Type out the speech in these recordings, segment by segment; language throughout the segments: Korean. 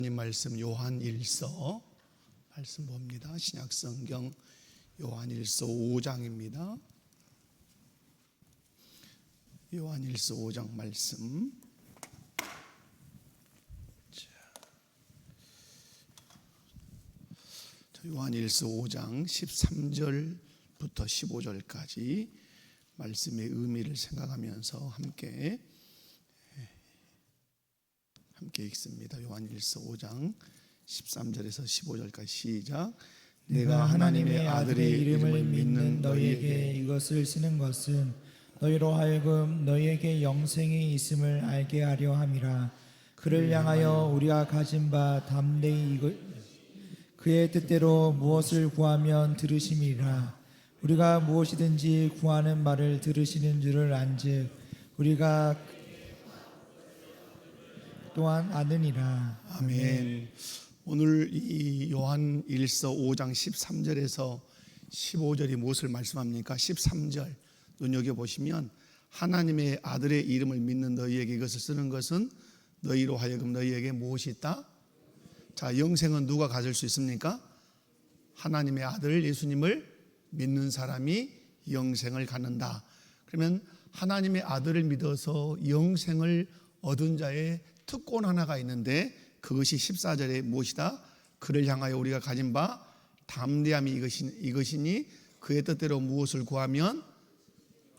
하나님 말씀 요한일서 말씀 봅니다. 신약성경 요한일서 5장입니다. 요한일서 5장 말씀. 요한일서 5장 13절부터 15절까지 말씀의 의미를 생각하면서 함께 읽습니다. 요한일서 5장 13절에서 15절까지 시작. 내가 하나님의 아들의 이름을 믿는 너희에게 이것을 쓰는 것은 너희로 하여금 너희에게 영생이 있음을 알게 하려 함이라. 그를 향하여 우리가 가진 바 담대히 그의 뜻대로 무엇을 구하면 들으심이라. 우리가 무엇이든지 구하는 말을 들으시는 줄을 안즉 우리가 또한 아느니라. 아멘. 오늘 이 요한일서 5장 13절에서 15절이 무엇을 말씀합니까? 13절 눈여겨보시면 하나님의 아들의 이름을 믿는 너희에게 이것을 쓰는 것은 너희로 하여금 너희에게 무엇이 있다? 자, 영생은 누가 가질 수 있습니까? 하나님의 아들 예수님을 믿는 사람이 영생을 갖는다. 그러면 하나님의 아들을 믿어서 영생을 얻은 자의 특권 하나가 있는데 그것이 14절에 무엇이다? 그를 향하여 우리가 가진 바 담대함이 이것이니 그의 뜻대로 무엇을 구하면,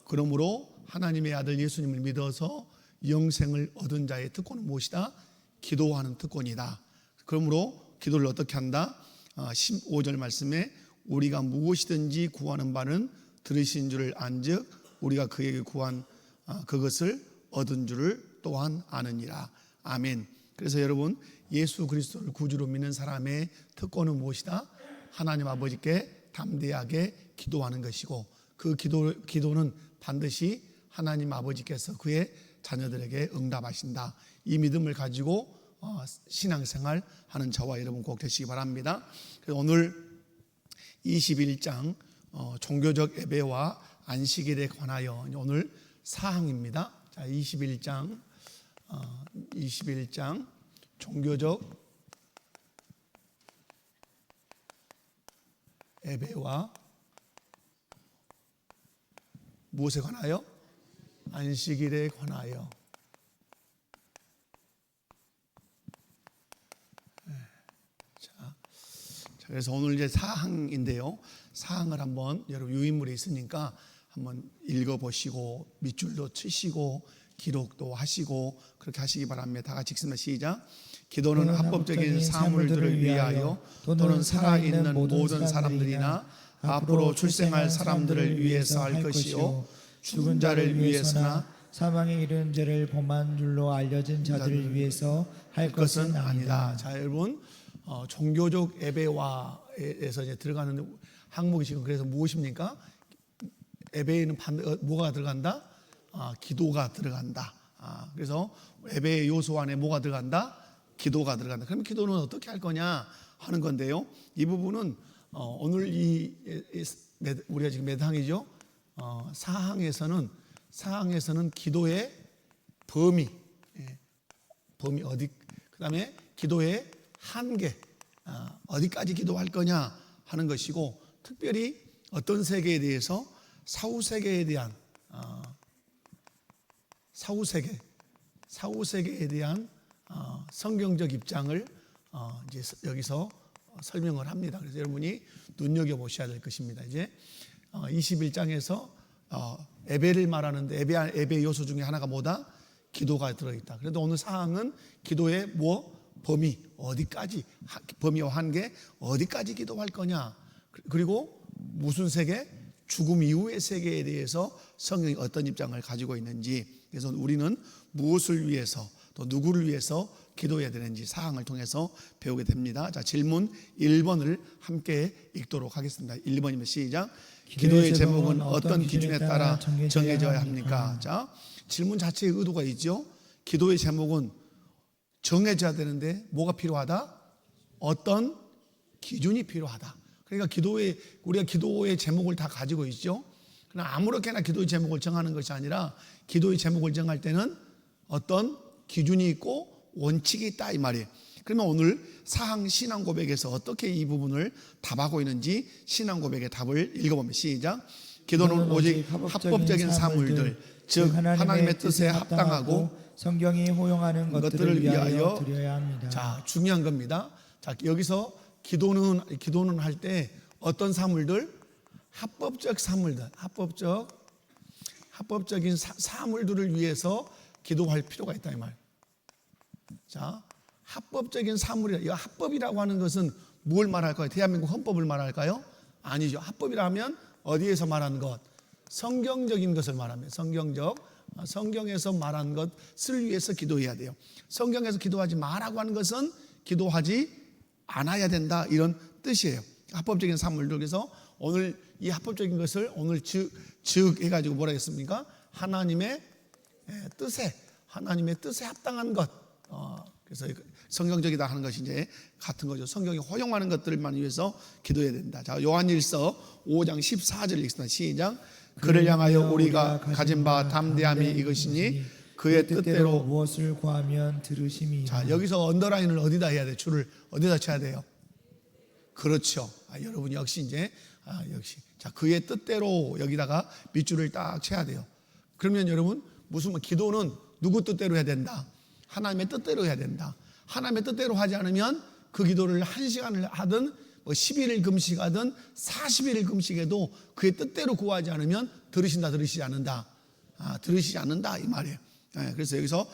그러므로 하나님의 아들 예수님을 믿어서 영생을 얻은 자의 특권은 무엇이다? 기도하는 특권이다. 그러므로 기도를 어떻게 한다? 15절 말씀에 우리가 무엇이든지 구하는 바는 들으신 줄을 안즉 우리가 그에게 구한 그것을 얻은 줄을 또한 아느니라. 아멘. 그래서 여러분, 예수 그리스도를 구주로 믿는 사람의 특권은 무엇이다? 하나님 아버지께 담대하게 기도하는 것이고, 그 기도는 반드시 하나님 아버지께서 그의 자녀들에게 응답하신다. 이 믿음을 가지고 신앙생활 하는 저와 여러분 꼭 되시기 바랍니다. 그래서 오늘 21장 종교적 예배와 안식일에 관하여 오늘 사항입니다. 자, 21장 종교적 예배와 무엇에 관하여? 안식일에 관하여. 자, 그래서 오늘 이제 사항인데요. 사항을 한번 여러분 유인물에 있으니까 한번 읽어보시고 밑줄도 치시고 기록도 하시고 그렇게 하시기 바랍니다. 다 같이 읽습니다. 시작. 기도는 합법적인 사물들을 위하여 또는 살아있는 모든 사람들이나 앞으로 출생할 사람들을 위해서 할 것이요 죽은 자를 위해서나 사망에 이른 죄를 범한 줄로 알려진 자들을 위해서 할 것은 아니다. 자, 여러분, 종교적 예배와에서 이제 들어가는 항목이 지금 그래서 무엇입니까? 예배에는 뭐가 들어간다? 기도가 들어간다. 그래서 예배의 요소 안에 뭐가 들어간다? 기도가 들어간다. 그러면 기도는 어떻게 할 거냐 하는 건데요. 이 부분은 오늘 우리가 지금 몇 항이죠? 사항에서는 기도의 범위 어디, 그다음에 기도의 한계, 어디까지 기도할 거냐 하는 것이고, 특별히 어떤 세계에 대해서 사후세계에 대한 사후세계에 대한 성경적 입장을 이제 여기서 설명을 합니다. 그래서 여러분이 눈여겨 보셔야 될 것입니다. 이제 21장에서 예배를 말하는데 예배 요소 중에 하나가 뭐다? 기도가 들어있다. 그래도 오늘 사항은 기도의 범위 어디까지, 범위와 한계 어디까지 기도할 거냐, 그리고 무슨 세계? 죽음 이후의 세계에 대해서 성경이 어떤 입장을 가지고 있는지, 그래서 우리는 무엇을 위해서 또 누구를 위해서 기도해야 되는지 사항을 통해서 배우게 됩니다. 자, 질문 1번을 함께 읽도록 하겠습니다. 1번이면 시작. 기도의 제목은 어떤 기준에 따라 정해져야 합니까? 자, 질문 자체의 의도가 있죠. 기도의 제목은 정해져야 되는데 뭐가 필요하다? 어떤 기준이 필요하다. 그러니까 우리가 기도의 제목을 다 가지고 있죠. 그러나 아무렇게나 기도의 제목을 정하는 것이 아니라 기도의 제목을 정할 때는 어떤 기준이 있고 원칙이 있다 이 말이에요. 그러면 오늘 사항 신앙 고백에서 어떻게 이 부분을 답하고 있는지 신앙 고백의 답을 읽어보면 시작. 기도는 오직 합법적인 사물들, 즉 하나님의 뜻에 합당하고 성경이 호용하는 것들을 위하여 드려야 합니다. 자, 중요한 겁니다. 자, 여기서 기도는 할 때 어떤 사물들? 합법적 사물들, 합법적인 사물들을 위해서 기도할 필요가 있다 이 말. 자, 합법적인 사물이, 이 합법이라고 하는 것은 뭘 말할까요? 대한민국 헌법을 말할까요? 아니죠. 합법이라 하면 어디에서 말하는 것? 성경적인 것을 말합니다. 성경에서 말한 것을 위해서 기도해야 돼요. 성경에서 기도하지 마라고 하는 것은 기도하지 않아야 된다, 이런 뜻이에요. 합법적인 사물들. 그래서 오늘 이 합법적인 것을 오늘 즉 해가지고 뭐라 했습니까? 하나님의 뜻에 합당한 것. 그래서 성경적이다 하는 것이 이제 같은 거죠. 성경이 허용하는 것들만 위해서 기도해야 된다. 자, 요한일서 5장 14절 읽습니다. 시작. 그를 향하여 우리가 가진 바 담대함이 이것이니 그의 뜻대로 무엇을 구하면 들으심이라. 자, 여기서 언더라인을 어디다 해야 돼? 줄을 어디다 쳐야 돼요? 그렇죠. 여러분 역시 이제 역시 자, 그의 뜻대로 여기다가 밑줄을 딱 쳐야 돼요. 그러면 여러분 무슨 기도는 누구 뜻대로 해야 된다? 하나님의 뜻대로 해야 된다. 하나님의 뜻대로 하지 않으면 그 기도를 1시간을 하든 10일을 금식하든 40일을 금식해도 그의 뜻대로 구하지 않으면 들으신다, 들으시지 않는다. 들으시지 않는다 이 말이에요. 그래서 여기서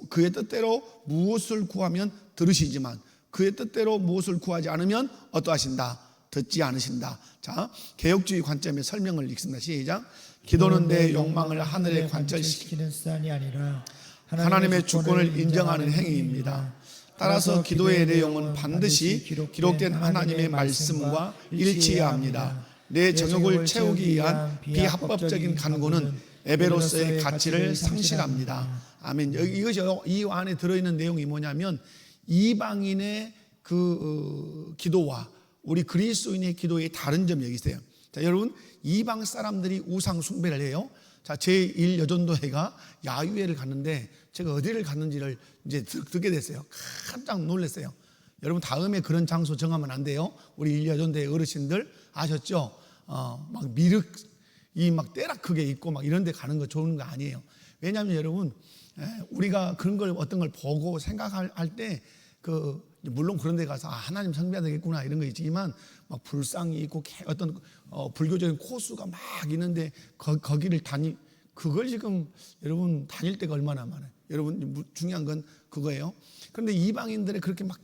그의 뜻대로 무엇을 구하면 들으시지만 그의 뜻대로 무엇을 구하지 않으면 어떠하신다? 듣지 않으신다. 자, 개혁주의 관점의 설명을 읽습니다. 시작. 기도는 내 욕망을 하늘에 관철시키는 수단이 아니라 하나님의 주권을 인정하는 행위입니다. 따라서 기도의 내용은 반드시 기록된 하나님의 말씀과 일치해야 합니다. 내 정욕을 채우기 위한 비합법적인 간구는 에베로스의 가치를 상실합니다. 아멘. 이것이 이 안에 들어있는 내용이 뭐냐면 이방인의 그 기도와 우리 그리스도인의 기도의 다른 점이 여기 있어요. 자, 여러분 이방 사람들이 우상 숭배를 해요. 자, 제1여전도회가 야유회를 갔는데 제가 어디를 갔는지를 이제 듣게 됐어요. 깜짝 놀랐어요. 여러분 다음에 그런 장소 정하면 안 돼요. 우리 1여전도회 어르신들 아셨죠? 막 미륵이 막 때락 크게 있고 막 이런 데 가는 거 좋은 거 아니에요. 왜냐하면 여러분 우리가 그런 걸 어떤 걸 보고 생각할 때 물론 그런 데 가서 하나님 섬겨야 되겠구나 이런 거 있지만 막 불상이 있고 어떤 불교적인 코스가 막 있는데 거기를 그걸 지금 여러분 다닐 때가 얼마나 많아요. 여러분 중요한 건 그거예요. 그런데 이방인들이 그렇게 막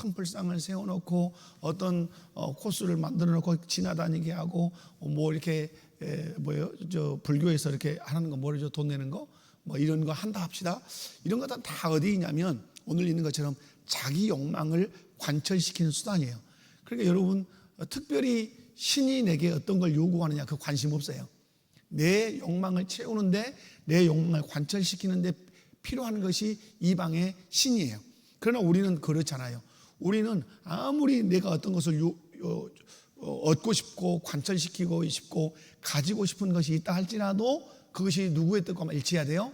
큰 불상을 세워놓고 어떤 코스를 만들어 놓고 지나다니게 하고 뭐 이렇게 불교에서 이렇게 하는 거 뭐죠? 돈 내는 거 뭐 이런 거 한다 합시다. 이런 것들은 다 어디 있냐면 오늘 있는 것처럼 자기 욕망을 관철시키는 수단이에요. 그러니까 여러분 특별히 신이 내게 어떤 걸 요구하느냐 그 관심 없어요. 내 욕망을 채우는데 내 욕망을 관철시키는데 필요한 것이 이방의 신이에요. 그러나 우리는 그렇잖아요. 우리는 아무리 내가 어떤 것을 얻고 싶고 관철시키고 싶고 가지고 싶은 것이 있다 할지라도 그것이 누구의 뜻과 일치해야 돼요?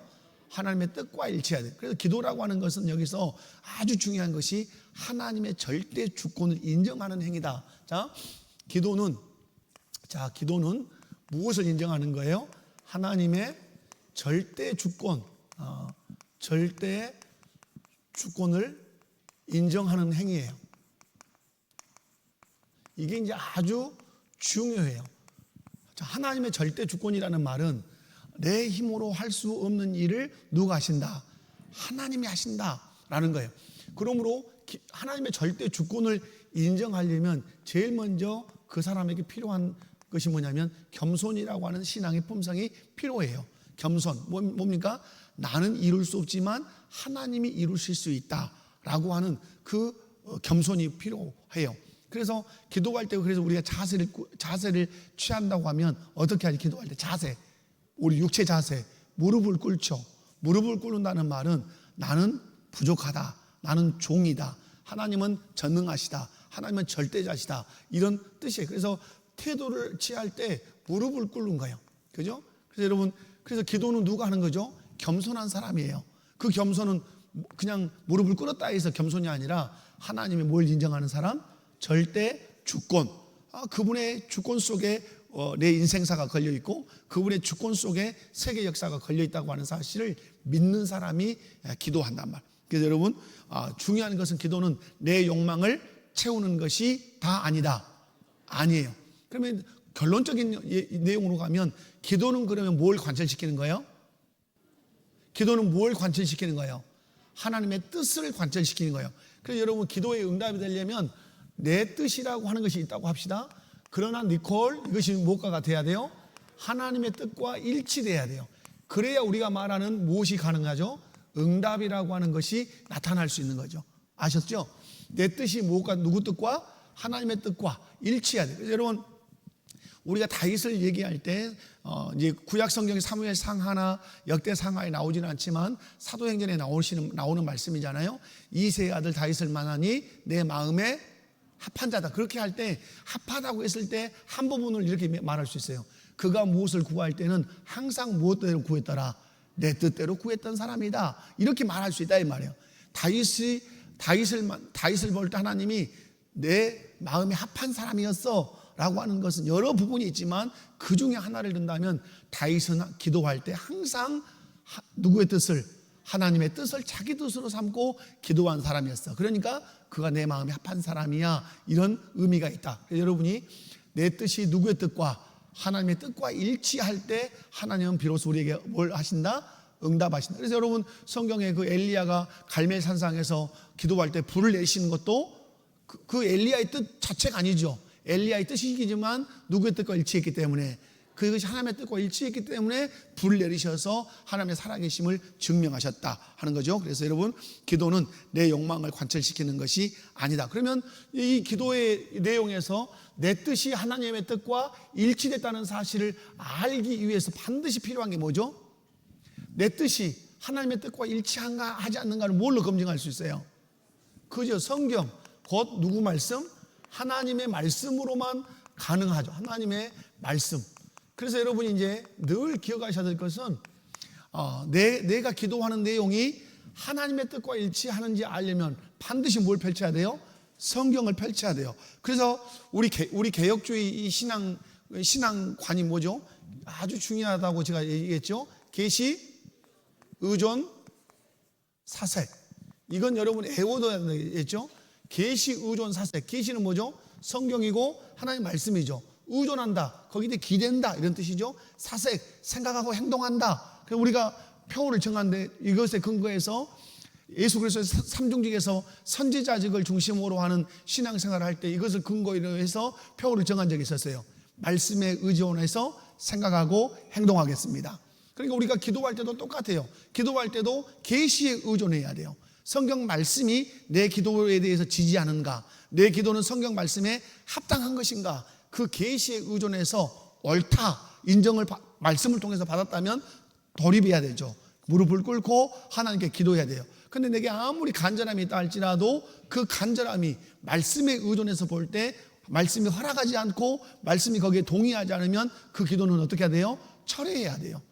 하나님의 뜻과 일치해야 돼요. 그래서 기도라고 하는 것은 여기서 아주 중요한 것이 하나님의 절대 주권을 인정하는 행위다. 자, 기도는 무엇을 인정하는 거예요? 하나님의 절대 주권, 절대 주권을 인정하는 행위예요. 이게 이제 아주 중요해요. 자, 하나님의 절대 주권이라는 말은 내 힘으로 할 수 없는 일을 누가 하신다? 하나님이 하신다라는 거예요. 그러므로 하나님의 절대 주권을 인정하려면 제일 먼저 그 사람에게 필요한 것이 뭐냐면 겸손이라고 하는 신앙의 품성이 필요해요. 겸손 뭡니까? 나는 이룰 수 없지만 하나님이 이루실 수 있다라고 하는 그 겸손이 필요해요. 그래서 기도할 때 그래서 우리가 자세를 취한다고 하면 어떻게 하지? 기도할 때 자세, 우리 육체 자세, 무릎을 꿇죠. 무릎을 꿇는다는 말은 나는 부족하다, 나는 종이다, 하나님은 전능하시다, 하나님은 절대자시다 이런 뜻이에요. 그래서 태도를 취할 때 무릎을 꿇는 거예요. 그죠? 그래서 여러분, 그래서 기도는 누가 하는 거죠? 겸손한 사람이에요. 그 겸손은 그냥 무릎을 꿇었다 해서 겸손이 아니라 하나님의 뭘 인정하는 사람? 절대 주권. 그분의 주권 속에 내 인생사가 걸려 있고 그분의 주권 속에 세계 역사가 걸려 있다고 하는 사실을 믿는 사람이 기도한단 말. 그래서 여러분, 중요한 것은 기도는 내 욕망을 채우는 것이 다 아니다. 아니에요. 그러면 결론적인 내용으로 가면 기도는 그러면 뭘 관철시키는 거예요? 기도는 뭘 관철시키는 거예요? 하나님의 뜻을 관철시키는 거예요. 그래서 여러분, 기도의 응답이 되려면 내 뜻이라고 하는 것이 있다고 합시다. 그러나 니콜, 이것이 무엇과가 돼야 돼요? 하나님의 뜻과 일치돼야 돼요. 그래야 우리가 말하는 무엇이 가능하죠? 응답이라고 하는 것이 나타날 수 있는 거죠. 아셨죠? 내 뜻이 무엇과 누구 뜻과 하나님의 뜻과 일치해야 돼요. 그래서 여러분, 우리가 다윗을 얘기할 때 이제 구약 성경의 사무엘 상하나 역대 상하에 나오지는 않지만 사도행전에 나오는 말씀이잖아요. 이세의 아들 다윗을 만하니 내 마음에 합한 자다. 그렇게 할 때 합하다고 했을 때 한 부분을 이렇게 말할 수 있어요. 그가 무엇을 구할 때는 항상 무엇대로 구했더라. 내 뜻대로 구했던 사람이다. 이렇게 말할 수 있다 이 말이에요. 다윗을 볼 때 하나님이 내 마음에 합한 사람이었어 라고 하는 것은 여러 부분이 있지만 그 중에 하나를 든다면 다윗은 기도할 때 항상 누구의 뜻을, 하나님의 뜻을 자기 뜻으로 삼고 기도한 사람이었어. 그러니까 그가 내 마음에 합한 사람이야. 이런 의미가 있다. 여러분이 내 뜻이 누구의 뜻과 하나님의 뜻과 일치할 때 하나님은 비로소 우리에게 뭘 하신다? 응답하신다. 그래서 여러분, 성경에 그 엘리야가 갈멜 산상에서 기도할 때 불을 내시는 것도 그 엘리야의 뜻 자체가 아니죠. 엘리야의 뜻이지만 누구의 뜻과 일치했기 때문에, 그것이 하나님의 뜻과 일치했기 때문에 불을 내리셔서 하나님의 살아계심을 증명하셨다 하는 거죠. 그래서 여러분, 기도는 내 욕망을 관철시키는 것이 아니다. 그러면 이 기도의 내용에서 내 뜻이 하나님의 뜻과 일치됐다는 사실을 알기 위해서 반드시 필요한 게 뭐죠? 내 뜻이 하나님의 뜻과 일치한가 하지 않는가를 뭘로 검증할 수 있어요? 그죠? 성경, 곧 누구 말씀? 하나님의 말씀으로만 가능하죠. 하나님의 말씀. 그래서 여러분이 이제 늘 기억하셔야 될 것은 내가 기도하는 내용이 하나님의 뜻과 일치하는지 알려면 반드시 뭘 펼쳐야 돼요? 성경을 펼쳐야 돼요. 그래서 우리 개혁주의 이 신앙관이 뭐죠? 아주 중요하다고 제가 얘기했죠. 계시, 의존, 사색. 이건 여러분 애워둬야 되겠죠. 계시, 의존, 사색. 계시는 뭐죠? 성경이고 하나님의 말씀이죠. 의존한다, 거기에 기댄다 이런 뜻이죠. 사색, 생각하고 행동한다. 그래서 우리가 표를 정하는데 이것에 근거해서 예수 그리스도의 삼중직에서 선지자직을 중심으로 하는 신앙생활을 할 때 이것을 근거로 해서 표를 정한 적이 있었어요. 말씀에 의존해서 생각하고 행동하겠습니다. 그러니까 우리가 기도할 때도 똑같아요. 기도할 때도 계시에 의존해야 돼요. 성경 말씀이 내 기도에 대해서 지지하는가, 내 기도는 성경 말씀에 합당한 것인가, 그 계시에 의존해서 옳다 인정을 말씀을 통해서 받았다면 돌입해야 되죠. 무릎을 꿇고 하나님께 기도해야 돼요. 근데 내게 아무리 간절함이 있다 할지라도 그 간절함이 말씀에 의존해서 볼 때 말씀이 허락하지 않고 말씀이 거기에 동의하지 않으면 그 기도는 어떻게 해야 돼요? 철회해야 돼요.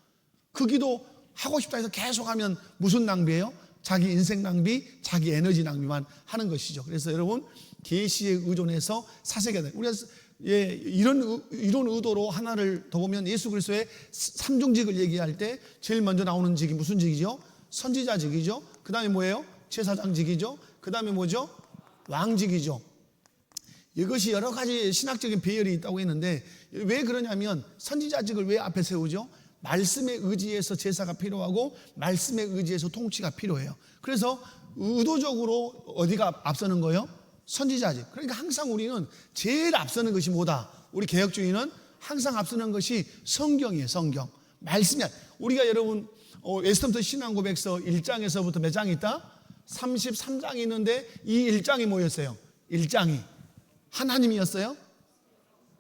그 기도 하고 싶다 해서 계속하면 무슨 낭비예요? 자기 인생 낭비, 자기 에너지 낭비만 하는 것이죠. 그래서 여러분, 계시에 의존해서 사색해야 돼요. 우리가 이런 의도로 하나를 더 보면 예수 그리스도의 삼중직을 얘기할 때 제일 먼저 나오는 직이 무슨 직이죠? 선지자직이죠. 그 다음에 뭐예요? 제사장직이죠. 그 다음에 뭐죠? 왕직이죠. 이것이 여러 가지 신학적인 배열이 있다고 했는데 왜 그러냐면 선지자직을 왜 앞에 세우죠? 말씀에 의지해서 제사가 필요하고 말씀에 의지해서 통치가 필요해요. 그래서 의도적으로 어디가 앞서는 거예요? 선지자직. 그러니까 항상 우리는 제일 앞서는 것이 뭐다? 우리 개혁주의는 항상 앞서는 것이 성경이에요. 성경. 말씀이야. 우리가 여러분 웨스턴부터 신앙고백서 1장에서부터 몇 장이 있다? 33장이 있는데 이 1장이 뭐였어요? 1장이 하나님이었어요?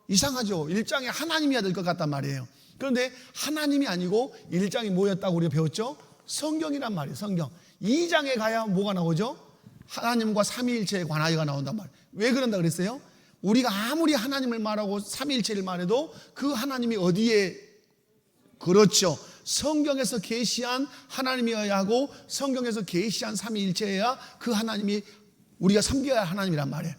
이상하죠? 1장에 하나님이어야 될 것 같단 말이에요. 그런데 하나님이 아니고 1장이 뭐였다고 우리가 배웠죠? 성경이란 말이에요. 성경. 2장에 가야 뭐가 나오죠? 하나님과 삼위일체에 관하여가 나온단 말이에요. 왜 그런다 그랬어요? 우리가 아무리 하나님을 말하고 삼위일체를 말해도 그 하나님이 어디에, 그렇죠, 성경에서 계시한 하나님이어야 하고 성경에서 계시한 삼위일체여야 그 하나님이 우리가 섬겨야 할 하나님이란 말이에요.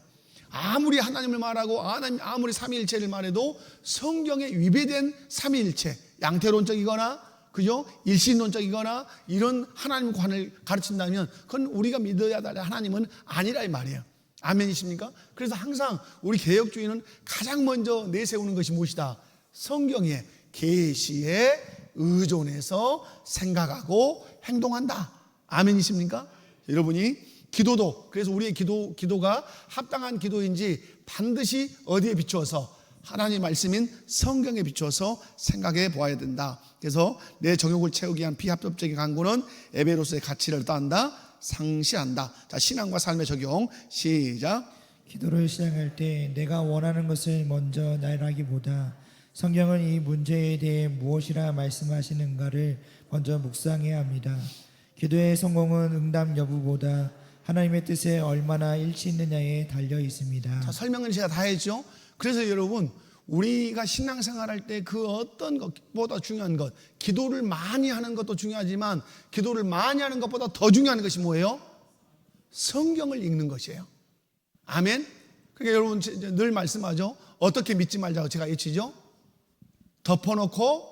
아무리 하나님을 말하고 아무리 삼위일체를 말해도 성경에 위배된 삼위일체, 양태론적이거나 그죠? 일신론적이거나 이런 하나님관을 가르친다면 그건 우리가 믿어야 될 하나님은 아니라 이 말이에요. 아멘이십니까? 그래서 항상 우리 개혁주의는 가장 먼저 내세우는 것이 무엇이다? 성경의 계시에 의존해서 생각하고 행동한다. 아멘이십니까? 여러분이 기도도 그래서 우리의 기도가 합당한 기도인지 반드시 어디에 비추어서 하나님의 말씀인 성경에 비추어서 생각해 보아야 된다. 그래서 내 정욕을 채우기 위한 비합법적인 강구는 에베로스의 가치를 따한다, 상시한다. 자, 신앙과 삶의 적용 시작. 기도를 시작할 때 내가 원하는 것을 먼저 나열하기보다 성경은 이 문제에 대해 무엇이라 말씀하시는가를 먼저 묵상해야 합니다. 기도의 성공은 응답 여부보다 하나님의 뜻에 얼마나 일치 있느냐에 달려 있습니다. 자, 설명은 제가 다 했죠. 그래서 여러분 우리가 신앙생활할 때 그 어떤 것보다 중요한 것, 기도를 많이 하는 것도 중요하지만 기도를 많이 하는 것보다 더 중요한 것이 뭐예요? 성경을 읽는 것이에요. 아멘. 그러니까 여러분 늘 말씀하죠. 어떻게 믿지 말자고 제가 외치죠. 덮어놓고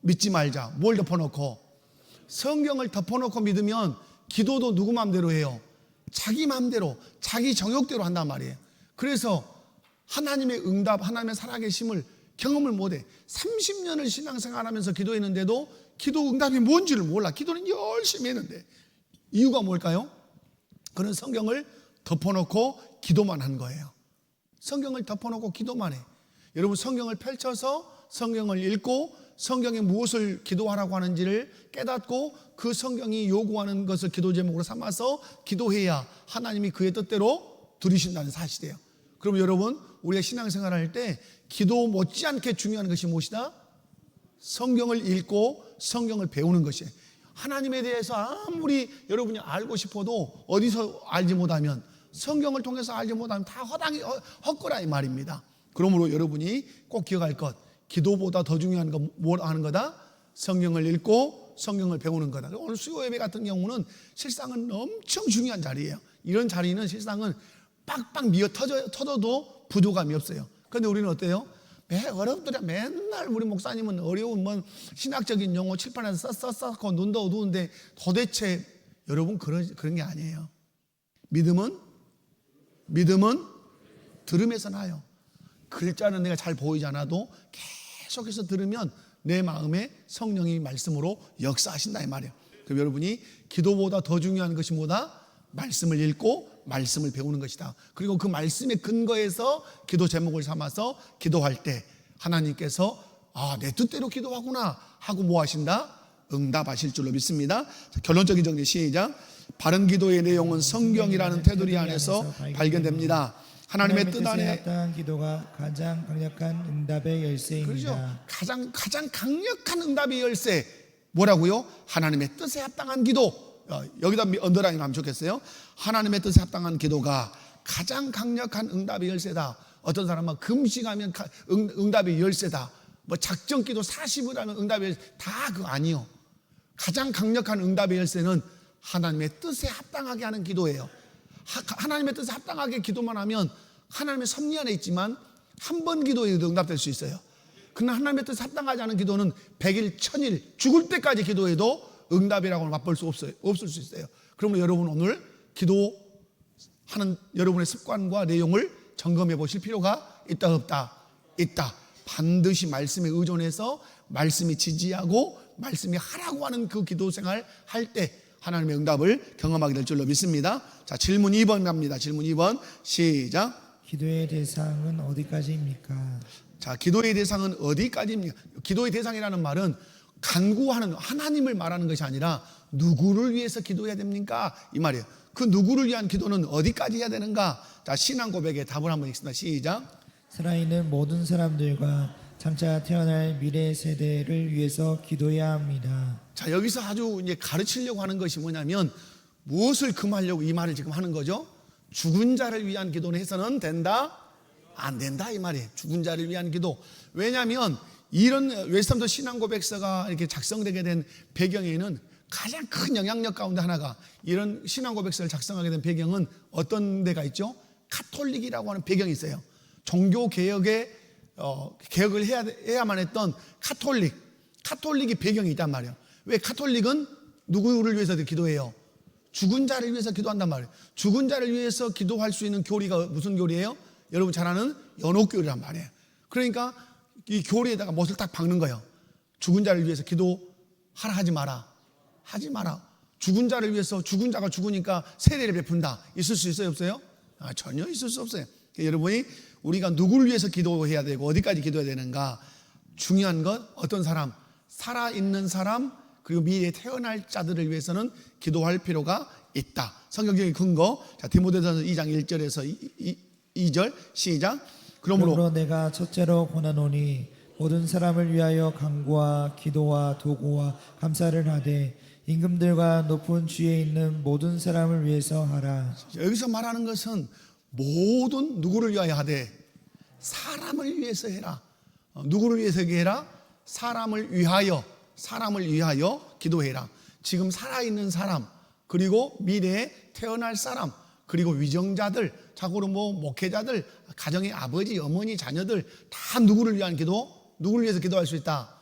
믿지 말자. 뭘 덮어놓고? 성경을 덮어놓고 믿으면 기도도 누구 마음대로 해요? 자기 마음대로, 자기 정욕대로 한단 말이에요. 그래서 하나님의 응답, 하나님의 살아계심을 경험을 못해. 30년을 신앙생활하면서 기도했는데도 기도 응답이 뭔지를 몰라. 기도는 열심히 했는데 이유가 뭘까요? 그는 성경을 덮어놓고 기도만 한 거예요. 성경을 덮어놓고 기도만 해. 여러분 성경을 펼쳐서 성경을 읽고 성경에 무엇을 기도하라고 하는지를 깨닫고 그 성경이 요구하는 것을 기도 제목으로 삼아서 기도해야 하나님이 그의 뜻대로 들으신다는 사실이에요. 그럼 여러분 우리가 신앙생활을 할 때 기도 못지않게 중요한 것이 무엇이다? 성경을 읽고 성경을 배우는 것이에요. 하나님에 대해서 아무리 여러분이 알고 싶어도 어디서 알지 못하면 성경을 통해서 알지 못하면 다 헛거라 이 말입니다. 그러므로 여러분이 꼭 기억할 것, 기도보다 더 중요한 건 뭘 하는 거다? 성경을 읽고 성경을 배우는 거다. 오늘 수요 예배 같은 경우는 실상은 엄청 중요한 자리예요. 이런 자리는 실상은 빡빡 미어 터져도 부족함이 없어요. 그런데 우리는 어때요? 어렵더라. 맨날 우리 목사님은 어려운 신학적인 용어 칠판에서 써서 눈도 어두운데 도대체 여러분 그런 게 아니에요. 믿음은 들음에서 나요. 글자는 내가 잘 보이지 않아도 계속해서 들으면 내 마음에 성령이 말씀으로 역사하신다 이 말이에요. 그럼 여러분이 기도보다 더 중요한 것이 뭐다? 말씀을 읽고 말씀을 배우는 것이다. 그리고 그 말씀의 근거에서 기도 제목을 삼아서 기도할 때 하나님께서 내 뜻대로 기도하구나 하고 뭐 하신다? 응답하실 줄로 믿습니다. 자, 결론적인 정리 시작. 바른 기도의 내용은 성경이라는 테두리 안에서 발견됩니다. 하나님의 뜻 안에 합당한 기도가 가장 강력한 응답의 열쇠입니다. 그렇죠. 가장 강력한 응답의 열쇠 뭐라고요? 하나님의 뜻에 합당한 기도. 여기다 언더라인 하면 좋겠어요. 하나님의 뜻에 합당한 기도가 가장 강력한 응답의 열쇠다. 어떤 사람은 금식하면 응답의 열쇠다. 작정기도 40을 하면 응답의 열쇠 다 그거 아니요. 가장 강력한 응답의 열쇠는 하나님의 뜻에 합당하게 하는 기도예요. 하나님의 뜻에 합당하게 기도만 하면 하나님의 섭리 안에 있지만 한 번 기도에도 응답될 수 있어요. 그러나 하나님의 뜻에 합당하지 않은 기도는 100일, 1000일 죽을 때까지 기도해도 응답이라고는 맛볼 수 없을 수 있어요. 그러면 여러분 오늘 기도하는 여러분의 습관과 내용을 점검해 보실 필요가 있다 없다? 있다. 반드시 말씀에 의존해서 말씀이 지지하고 말씀이 하라고 하는 그 기도 생활 할 때 하나님의 응답을 경험하게 될 줄로 믿습니다. 자, 질문 2번 갑니다. 질문 2번 시작. 기도의 대상은 어디까지입니까? 자, 기도의 대상은 어디까지입니까? 기도의 대상이라는 말은 간구하는 하나님을 말하는 것이 아니라 누구를 위해서 기도해야 됩니까? 이 말이에요. 그 누구를 위한 기도는 어디까지 해야 되는가? 자, 신앙 고백의 답을 한번 읽습니다. 시작. 살아있는 모든 사람들과 장차 태어날 미래 세대를 위해서 기도해야 합니다. 자, 여기서 아주 이제 가르치려고 하는 것이 뭐냐면 무엇을 금하려고 이 말을 지금 하는 거죠? 죽은 자를 위한 기도는 해서는 된다? 안 된다 이 말이에요. 죽은 자를 위한 기도. 왜냐하면 이런 웨스턴도 신앙고백서가 이렇게 작성되게 된 배경에는 가장 큰 영향력 가운데 하나가, 이런 신앙고백서를 작성하게 된 배경은 어떤 데가 있죠? 카톨릭이라고 하는 배경이 있어요. 종교 개혁에 개혁을 해야만 했던 카톨릭이 배경이 있단 말이에요. 왜 카톨릭은 누구를 위해서 기도해요? 죽은 자를 위해서 기도한단 말이에요. 죽은 자를 위해서 기도할 수 있는 교리가 무슨 교리예요? 여러분 잘 아는 연옥교리란 말이에요. 그러니까 이 교리에다가 못을 딱 박는 거예요. 죽은 자를 위해서 기도하라 하지 마라. 죽은 자를 위해서, 죽은 자가 죽으니까 세례를 베푼다. 있을 수 있어요, 없어요? 전혀 있을 수 없어요. 그러니까 여러분이 우리가 누구를 위해서 기도해야 되고 어디까지 기도해야 되는가? 중요한 건 어떤 사람, 살아있는 사람, 그리고 미래에 태어날 자들을 위해서는 기도할 필요가 있다. 성경적인 근거. 자, 디모데전서 2장 1절에서 2절 시작. 그러므로 내가 첫째로 권하노니 모든 사람을 위하여 간구와 기도와 도구와 감사를 하되 임금들과 높은 주에 있는 모든 사람을 위해서 하라. 여기서 말하는 것은 모든 누구를 위하여 하되 사람을 위해서 해라. 누구를 위해서 해라? 사람을 위하여 기도해라. 지금 살아있는 사람, 그리고 미래에 태어날 사람, 그리고 위정자들, 자고로 목회자들, 가정의 아버지, 어머니, 자녀들 다 누구를 위한 기도? 누구를 위해서 기도할 수 있다?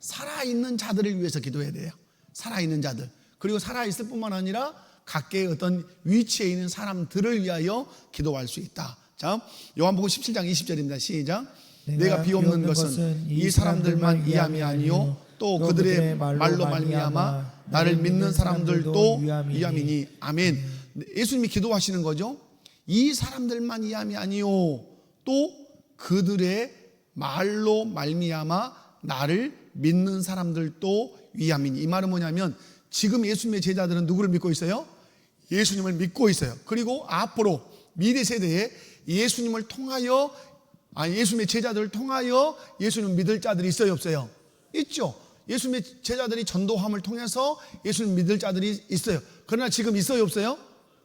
살아있는 자들을 위해서 기도해야 돼요. 살아있는 자들. 그리고 살아있을 뿐만 아니라 각계의 어떤 위치에 있는 사람들을 위하여 기도할 수 있다. 자, 요한복음 17장 20절입니다. 시작. 내가 비옵는 것은 이 사람들만 위함이 아니요 또 그들의 말로 말미암아 나를 믿는 사람들도 위함이니. 아멘. 예수님이 기도하시는 거죠. 이 사람들만 위함이 아니요 또 그들의 말로 말미암아 나를 믿는 사람들도 위함이니. 이 말은 뭐냐면 지금 예수님의 제자들은 누구를 믿고 있어요? 예수님을 믿고 있어요. 그리고 앞으로 미래 세대에 예수님을 통하여, 예수님의 제자들을 통하여 예수님 믿을 자들이 있어요, 없어요? 있죠. 예수님의 제자들이 전도함을 통해서 예수님 믿을 자들이 있어요. 그러나 지금 있어요, 없어요?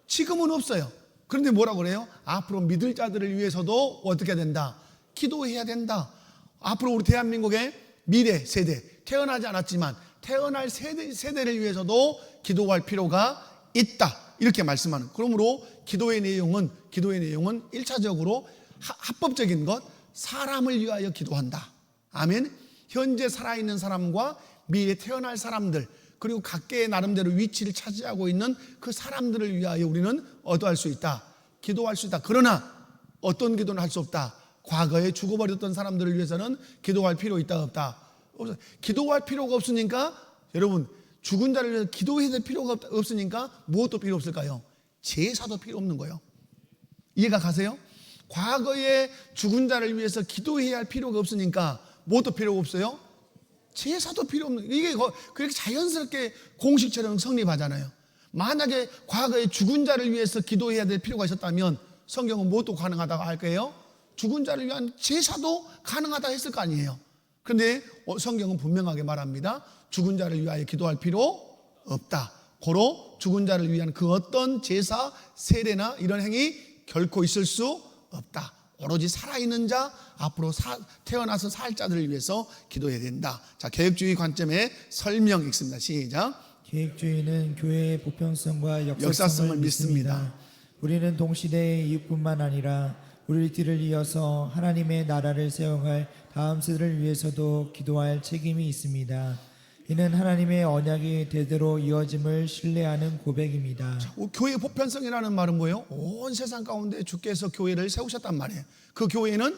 지금은 없어요. 그런데 뭐라고 그래요? 앞으로 믿을 자들을 위해서도 어떻게 해야 된다? 기도해야 된다. 앞으로 우리 대한민국의 미래 세대, 태어나지 않았지만 태어날 세대를 위해서도 기도할 필요가 있다. 이렇게 말씀하는. 그러므로 기도의 내용은 1차적으로 합법적인 것, 사람을 위하여 기도한다. 아멘. 현재 살아있는 사람과 미래에 태어날 사람들, 그리고 각계의 나름대로 위치를 차지하고 있는 그 사람들을 위하여 우리는 어떠할 수 있다? 기도할 수 있다. 그러나 어떤 기도는 할 수 없다. 과거에 죽어버렸던 사람들을 위해서는 기도할 필요 있다, 없다? 기도할 필요가 없으니까, 여러분, 죽은 자를 위해서 기도해야 될 필요가 없으니까 무엇도 필요 없을까요? 제사도 필요 없는 거예요. 이해가 가세요? 과거에 죽은 자를 위해서 기도해야 할 필요가 없으니까 무엇도 필요가 없어요? 제사도 필요 없는, 이게 그렇게 자연스럽게 공식처럼 성립하잖아요. 만약에 과거에 죽은 자를 위해서 기도해야 될 필요가 있었다면 성경은 무엇도 가능하다고 할 거예요? 죽은 자를 위한 제사도 가능하다 했을 거 아니에요. 그런데 성경은 분명하게 말합니다. 죽은 자를 위하여 기도할 필요 없다. 고로 죽은 자를 위한 그 어떤 제사, 세례나 이런 행위 결코 있을 수 없다. 오로지 살아있는 자, 앞으로 태어나서 살 자들을 위해서 기도해야 된다. 자, 개혁주의 관점의 설명 읽습니다. 시작. 개혁주의는 교회의 보편성과 역사성을 믿습니다. 우리는 동시대의 이웃뿐만 아니라 우리 뒤를 이어서 하나님의 나라를 세워갈 다음 세대를 위해서도 기도할 책임이 있습니다. 이는 하나님의 언약이 대대로 이어짐을 신뢰하는 고백입니다. 교회의 보편성이라는 말은 뭐예요? 온 세상 가운데 주께서 교회를 세우셨단 말이에요. 그 교회는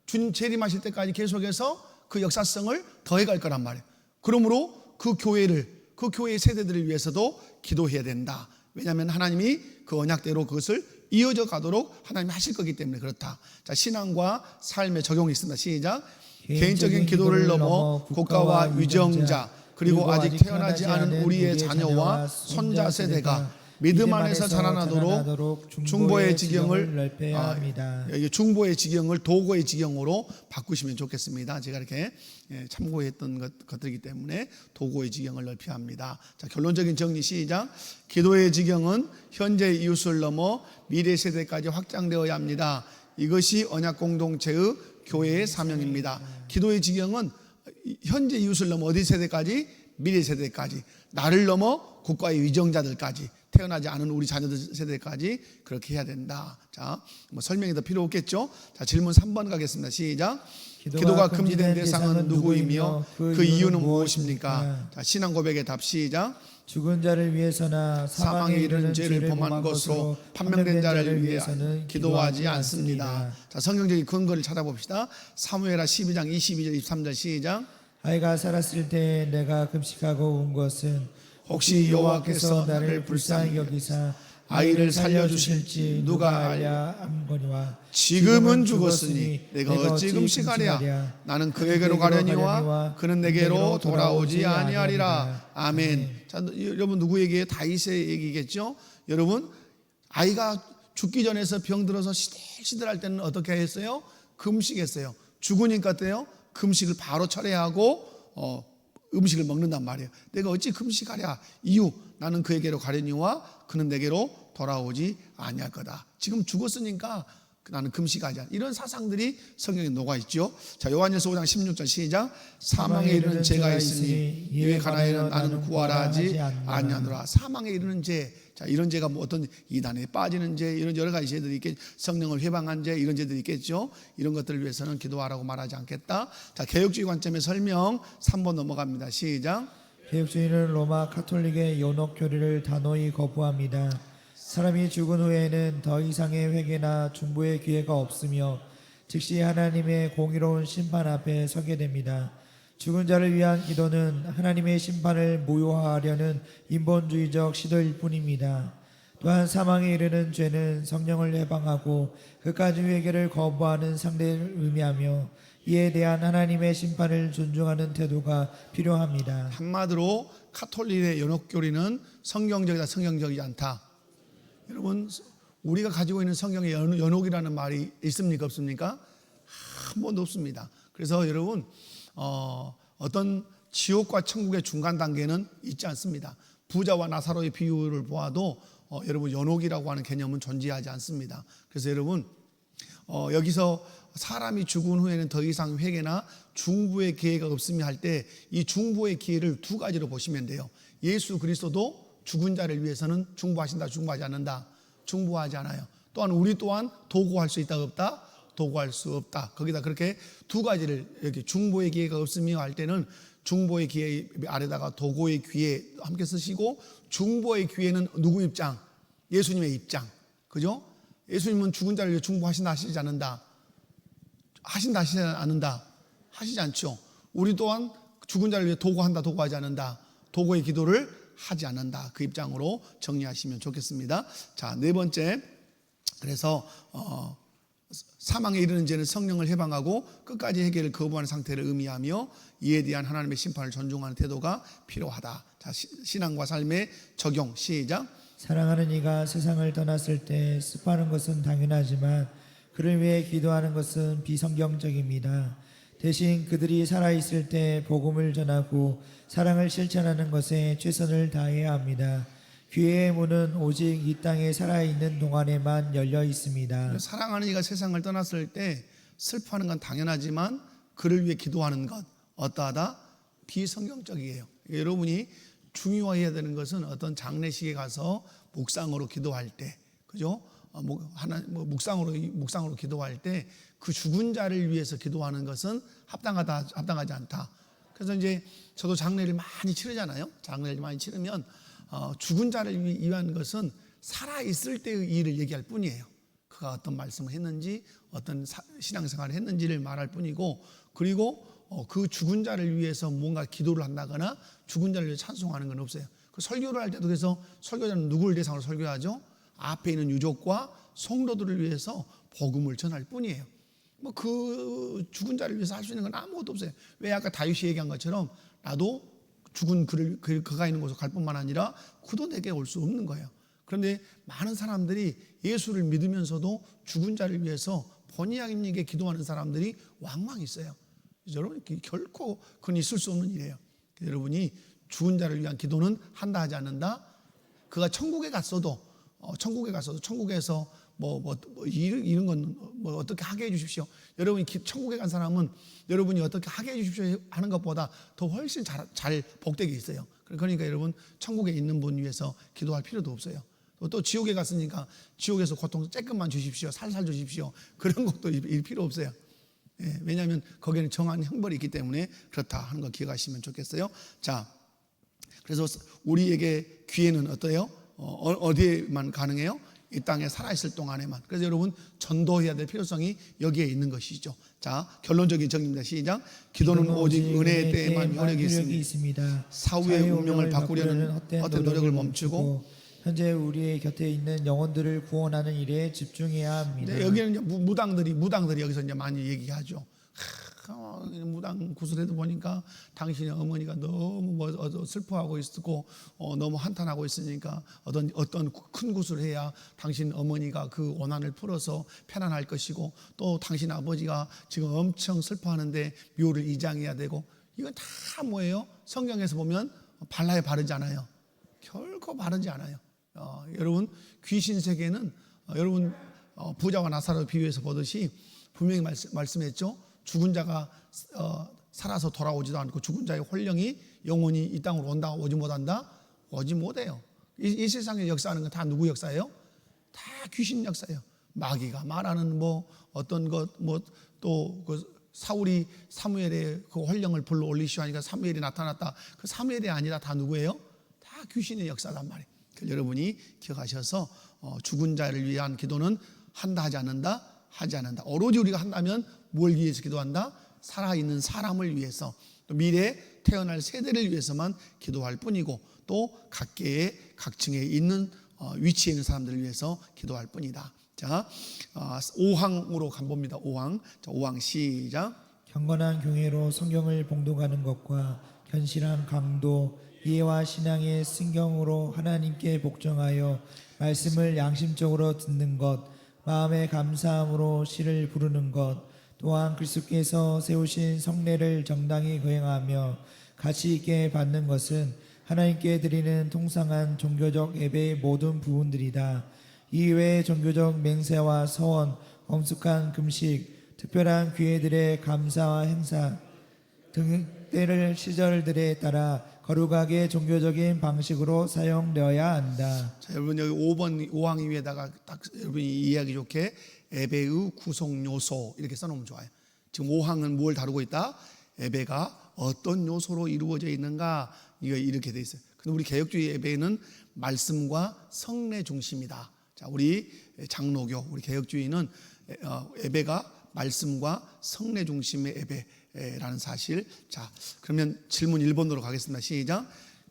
주님 재림하실 때까지 계속해서 그 역사성을 더해갈 거란 말이에요. 그러므로 그 교회의 세대들을 위해서도 기도해야 된다. 왜냐하면 하나님이 그 언약대로 그것을 이어져 가도록 하나님이 하실 거기 때문에 그렇다. 자, 신앙과 삶의 적용이 있습니다. 시작. 개인적인 기도를 넘어 국가와 위정자, 그리고 아직 태어나지 않은 우리의 자녀와 손자 세대가 믿음 안에서 자라나도록 중보의 지경을 넓혀야 합니다. 중보의 지경을 도고의 지경으로 바꾸시면 좋겠습니다. 제가 이렇게 참고했던 것들이기 때문에 도고의 지경을 넓혀야 합니다. 자, 결론적인 정리 시작. 기도의 지경은 현재 이웃을 넘어 미래 세대까지 확장되어야 합니다. 이것이 언약 공동체의 교회의 사명입니다. 기도의 지경은 현재 이웃을 넘어 어디 세대까지? 미래 세대까지, 나를 넘어 국가의 위정자들까지, 태어나지 않은 우리 자녀들 세대까지 그렇게 해야 된다. 자, 뭐 설명이 더 필요 없겠죠? 자, 질문 3번 가겠습니다. 시작. 기도가 금지된 대상은 누구이며 그 이유는 무엇입니까? 자, 신앙 고백의 답 시작. 죽은 자를 위해서나 사망에 이르는 죄를 범한 것으로 판명된 자를 위해서는 기도하지 않습니다. 자, 성경적인 근거를 찾아봅시다. 사무엘하 12장 22절 23절 시작. 아이가 살았을 때 내가 금식하고 온 것은 혹시 여호와께서 나를 불쌍히 여기사 아이를 살려주실지 누가 알랴 함거니와 지금은 죽었으니 내가 어찌 금식하랴. 나는 그에게로 가려니와 그는 내게로 돌아오지 아니하리라. 아멘. 자, 여러분 누구에게? 다윗의 얘기겠죠. 여러분, 아이가 죽기 전에서 병들어서 시들시들할 때는 어떻게 했어요? 금식했어요. 죽으니까 어때요? 금식을 바로 철회하고 음식을 먹는단 말이에요. 내가 어찌 금식하랴. 이유, 나는 그에게로 가려니와 그는 내게로 돌아오지 아니할 거다. 지금 죽었으니까 나는 금식하지 않아. 이런 사상들이 성경에 녹아있죠. 자, 요한일서 5장 16절 시작. 사망에 이르는 죄가 있으니 이에 관하여는 나는 구하라 하지 아니하노라. 사망에 이르는 죄. 자, 이런 죄가 뭐 어떤 이단에 빠지는 죄, 이런 여러 가지 죄들이 있겠, 성령을 회방한 죄, 이런 죄들이 있겠죠. 이런 것들을 위해서는 기도하라고 말하지 않겠다. 자, 개혁주의 관점의 설명 3번 넘어갑니다. 시작. 개혁주의는 로마 카톨릭의 연옥 교리를 단호히 거부합니다. 사람이 죽은 후에는 더 이상의 회개나 중보의 기회가 없으며 즉시 하나님의 공의로운 심판 앞에 서게 됩니다. 죽은 자를 위한 기도는 하나님의 심판을 무효화하려는 인본주의적 시도일 뿐입니다. 또한 사망에 이르는 죄는 성령을 해방하고 그까지 회개를 거부하는 상대를 의미하며 이에 대한 하나님의 심판을 존중하는 태도가 필요합니다. 한마디로 카톨릭의 연옥교리는 성경적이다, 성경적이지 않다. 여러분, 우리가 가지고 있는 성경에 연옥이라는 말이 있습니까, 없습니까? 한 번도 없습니다. 그래서 여러분, 어떤 지옥과 천국의 중간 단계는 있지 않습니다. 부자와 나사로의 비유를 보아도 여러분, 연옥이라고 하는 개념은 존재하지 않습니다. 그래서 여러분, 여기서 사람이 죽은 후에는 더 이상 회개나 중보의 기회가 없으며 할 때 이 중보의 기회를 두 가지로 보시면 돼요. 예수 그리스도도 죽은 자를 위해서는 중보하신다, 중보하지 않는다? 중보하지 않아요. 또한 우리 또한 도구할 수 있다, 없다? 도구할 수 없다. 거기다 그렇게 두 가지를, 이렇게 중보의 기회가 없으며 할 때는 중보의 기회 아래다가 도구의 기회 함께 쓰시고, 중보의 기회는 누구 입장? 예수님의 입장. 그죠? 예수님은 죽은 자를 위해 중보하신다, 하시지 않는다? 하신다, 하시지 않는다? 하시지 않죠. 우리 또한 죽은 자를 위해 도구한다, 도구하지 않는다? 도구의 기도를 하지 않는다. 그 입장으로 정리하시면 좋겠습니다. 자, 네 번째. 그래서 사망에 이르는 죄는 성령을 해방하고 끝까지 해결을 거부하는 상태를 의미하며 이에 대한 하나님의 심판을 존중하는 태도가 필요하다. 자, 신앙과 삶의 적용 시작. 사랑하는 이가 세상을 떠났을 때 습하는 것은 당연하지만 그를 위해 기도하는 것은 비성경적입니다. 대신 그들이 살아있을 때 복음을 전하고 사랑을 실천하는 것에 최선을 다해야 합니다. 기회의 문은 오직 이 땅에 살아있는 동안에만 열려 있습니다. 사랑하는 이가 세상을 떠났을 때 슬퍼하는 건 당연하지만 그를 위해 기도하는 것 어떠하다? 비성경적이에요. 여러분이 중요해야 되는 것은 어떤 장례식에 가서 묵상으로 기도할 때, 그죠? 묵상으로 기도할 때 그 죽은 자를 위해서 기도하는 것은 합당하지 않다. 그래서 이제 저도 장례를 많이 치르잖아요. 장례를 많이 치르면 죽은 자를 위한 것은 살아 있을 때의 일을 얘기할 뿐이에요. 그가 어떤 말씀을 했는지, 어떤 신앙생활을 했는지를 말할 뿐이고, 그리고 그 죽은 자를 위해서 뭔가 기도를 한다거나 죽은 자를 위해 찬송하는 건 없어요. 그 설교를 할 때도 그래서 설교자는 누구를 대상으로 설교하죠? 앞에 있는 유족과 성도들을 위해서 복음을 전할 뿐이에요. 뭐 그 죽은 자를 위해서 할 수 있는 건 아무것도 없어요. 왜 아까 다윗이 얘기한 것처럼 나도 죽은 그가 있는 곳으로 갈 뿐만 아니라 그도 내게 올 수 없는 거예요. 그런데 많은 사람들이 예수를 믿으면서도 죽은 자를 위해서 본의 아니게 기도하는 사람들이 왕왕 있어요. 여러분, 결코 그건 있을 수 없는 일이에요. 여러분이 죽은 자를 위한 기도는 한다, 하지 않는다? 그가 천국에 갔어도 천국에서 이런 건 뭐 어떻게 하게 해주십시오. 여러분이 천국에 간 사람은 여러분이 어떻게 하게 해주십시오 하는 것보다 더 훨씬 잘 복되게 있어요. 그러니까 여러분 천국에 있는 분 위해서 기도할 필요도 없어요. 또 지옥에 갔으니까 지옥에서 고통 조금만 주십시오, 살살 주십시오, 그런 것도 필요 없어요. 예, 왜냐하면 거기에는 정한 형벌이 있기 때문에 그렇다 하는 거 기억하시면 좋겠어요. 자, 그래서 우리에게 기회는 어때요? 어디에만 가능해요? 이 땅에 살아있을 동안에만. 그래서 여러분 전도해야 될 필요성이 여기에 있는 것이죠. 자, 결론적인 정리입니다. 시작. 기도는 오직 은혜의 때에만 효력이 있습니다. 사후의 운명을 바꾸려는 헛된 노력을 멈추고 현재 우리의 곁에 있는 영혼들을 구원하는 일에 집중해야 합니다. 네, 여기는 이제 무당들이 여기서 이제 많이 얘기하죠. 무당 구슬에도 보니까 당신의 어머니가 너무 슬퍼하고 있고 너무 한탄하고 있으니까 어떤 큰 구슬을 해야 당신 어머니가 그 원한을 풀어서 편안할 것이고, 또 당신 아버지가 지금 엄청 슬퍼하는데 묘를 이장해야 되고, 이건 다 뭐예요? 성경에서 보면 발라에 바르지 않아요. 결코 바르지 않아요. 여러분 귀신 세계는 여러분 부자와 나사로 비유해서 보듯이 분명히 말씀했죠. 죽은 자가 살아서 돌아오지도 않고 죽은 자의 혼령이 영원히 이 땅으로 온다 오지 못한다? 오지 못해요. 이 세상에 역사하는 건 다 누구 역사예요? 다 귀신 역사예요. 마귀가 말하는 어떤 것 또 그 사울이 사무엘의 그 혼령을 불러 올리시오 하니까 사무엘이 나타났다. 그 사무엘이 아니라 다 누구예요? 다 귀신의 역사단 말이에요. 여러분이 기억하셔서 죽은 자를 위한 기도는 한다 하지 않는다? 하지 않는다. 오로지 우리가 한다면 뭘 위해서 기도한다? 살아있는 사람을 위해서, 또 미래에 태어날 세대를 위해서만 기도할 뿐이고, 또 각계의 각층에 있는 위치에 있는 사람들을 위해서 기도할 뿐이다. 자, 5항으로 가봅니다. 5항. 자, 5항 시작. 경건한 교회로 성경을 봉독하는 것과 견실한 강도, 이해와 신앙의 순경으로 하나님께 복종하여 말씀을 양심적으로 듣는 것, 마음의 감사함으로 시를 부르는 것, 또한 그리스도께서 세우신 성례를 정당히 거행하며 가치 있게 받는 것은 하나님께 드리는 통상한 종교적 예배의 모든 부분들이다. 이외의 종교적 맹세와 서원, 엄숙한 금식, 특별한 기회들의 감사와 행사 등 때를 시절들에 따라 거룩하게 종교적인 방식으로 사용되어야 한다. 자, 여러분 여기 5항 위에다가 딱 여러분이 이해하기 좋게 예배의 구성 요소 이렇게 써놓으면 좋아요. 지금 5항은 뭘 다루고 있다? 예배가 어떤 요소로 이루어져 있는가, 이거 이렇게 돼 있어요. 근데 우리 개혁주의 예배는 말씀과 성례 중심이다. 자, 우리 장로교, 우리 개혁주의는 예배가 말씀과 성례 중심의 예배라는 사실. 자, 그러면 질문 1번으로 가겠습니다. 시작.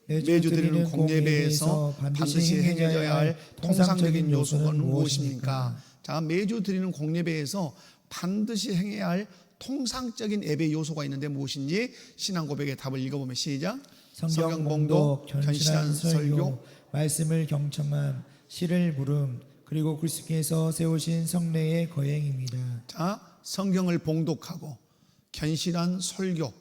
매주 드리는 공예배에서 반드시 행해져야 할 통상적인 요소는 무엇입니까? 자, 매주 드리는 공예배에서 반드시 행해야 할 통상적인 예배 요소가 있는데 무엇인지 신앙 고백의 답을 읽어보면 시작. 성경 봉독, 견실한 설교, 말씀을 경청함, 시를 부름, 그리고 그리스도께서 세우신 성례의 거행입니다. 자, 성경을 봉독하고 견실한 설교,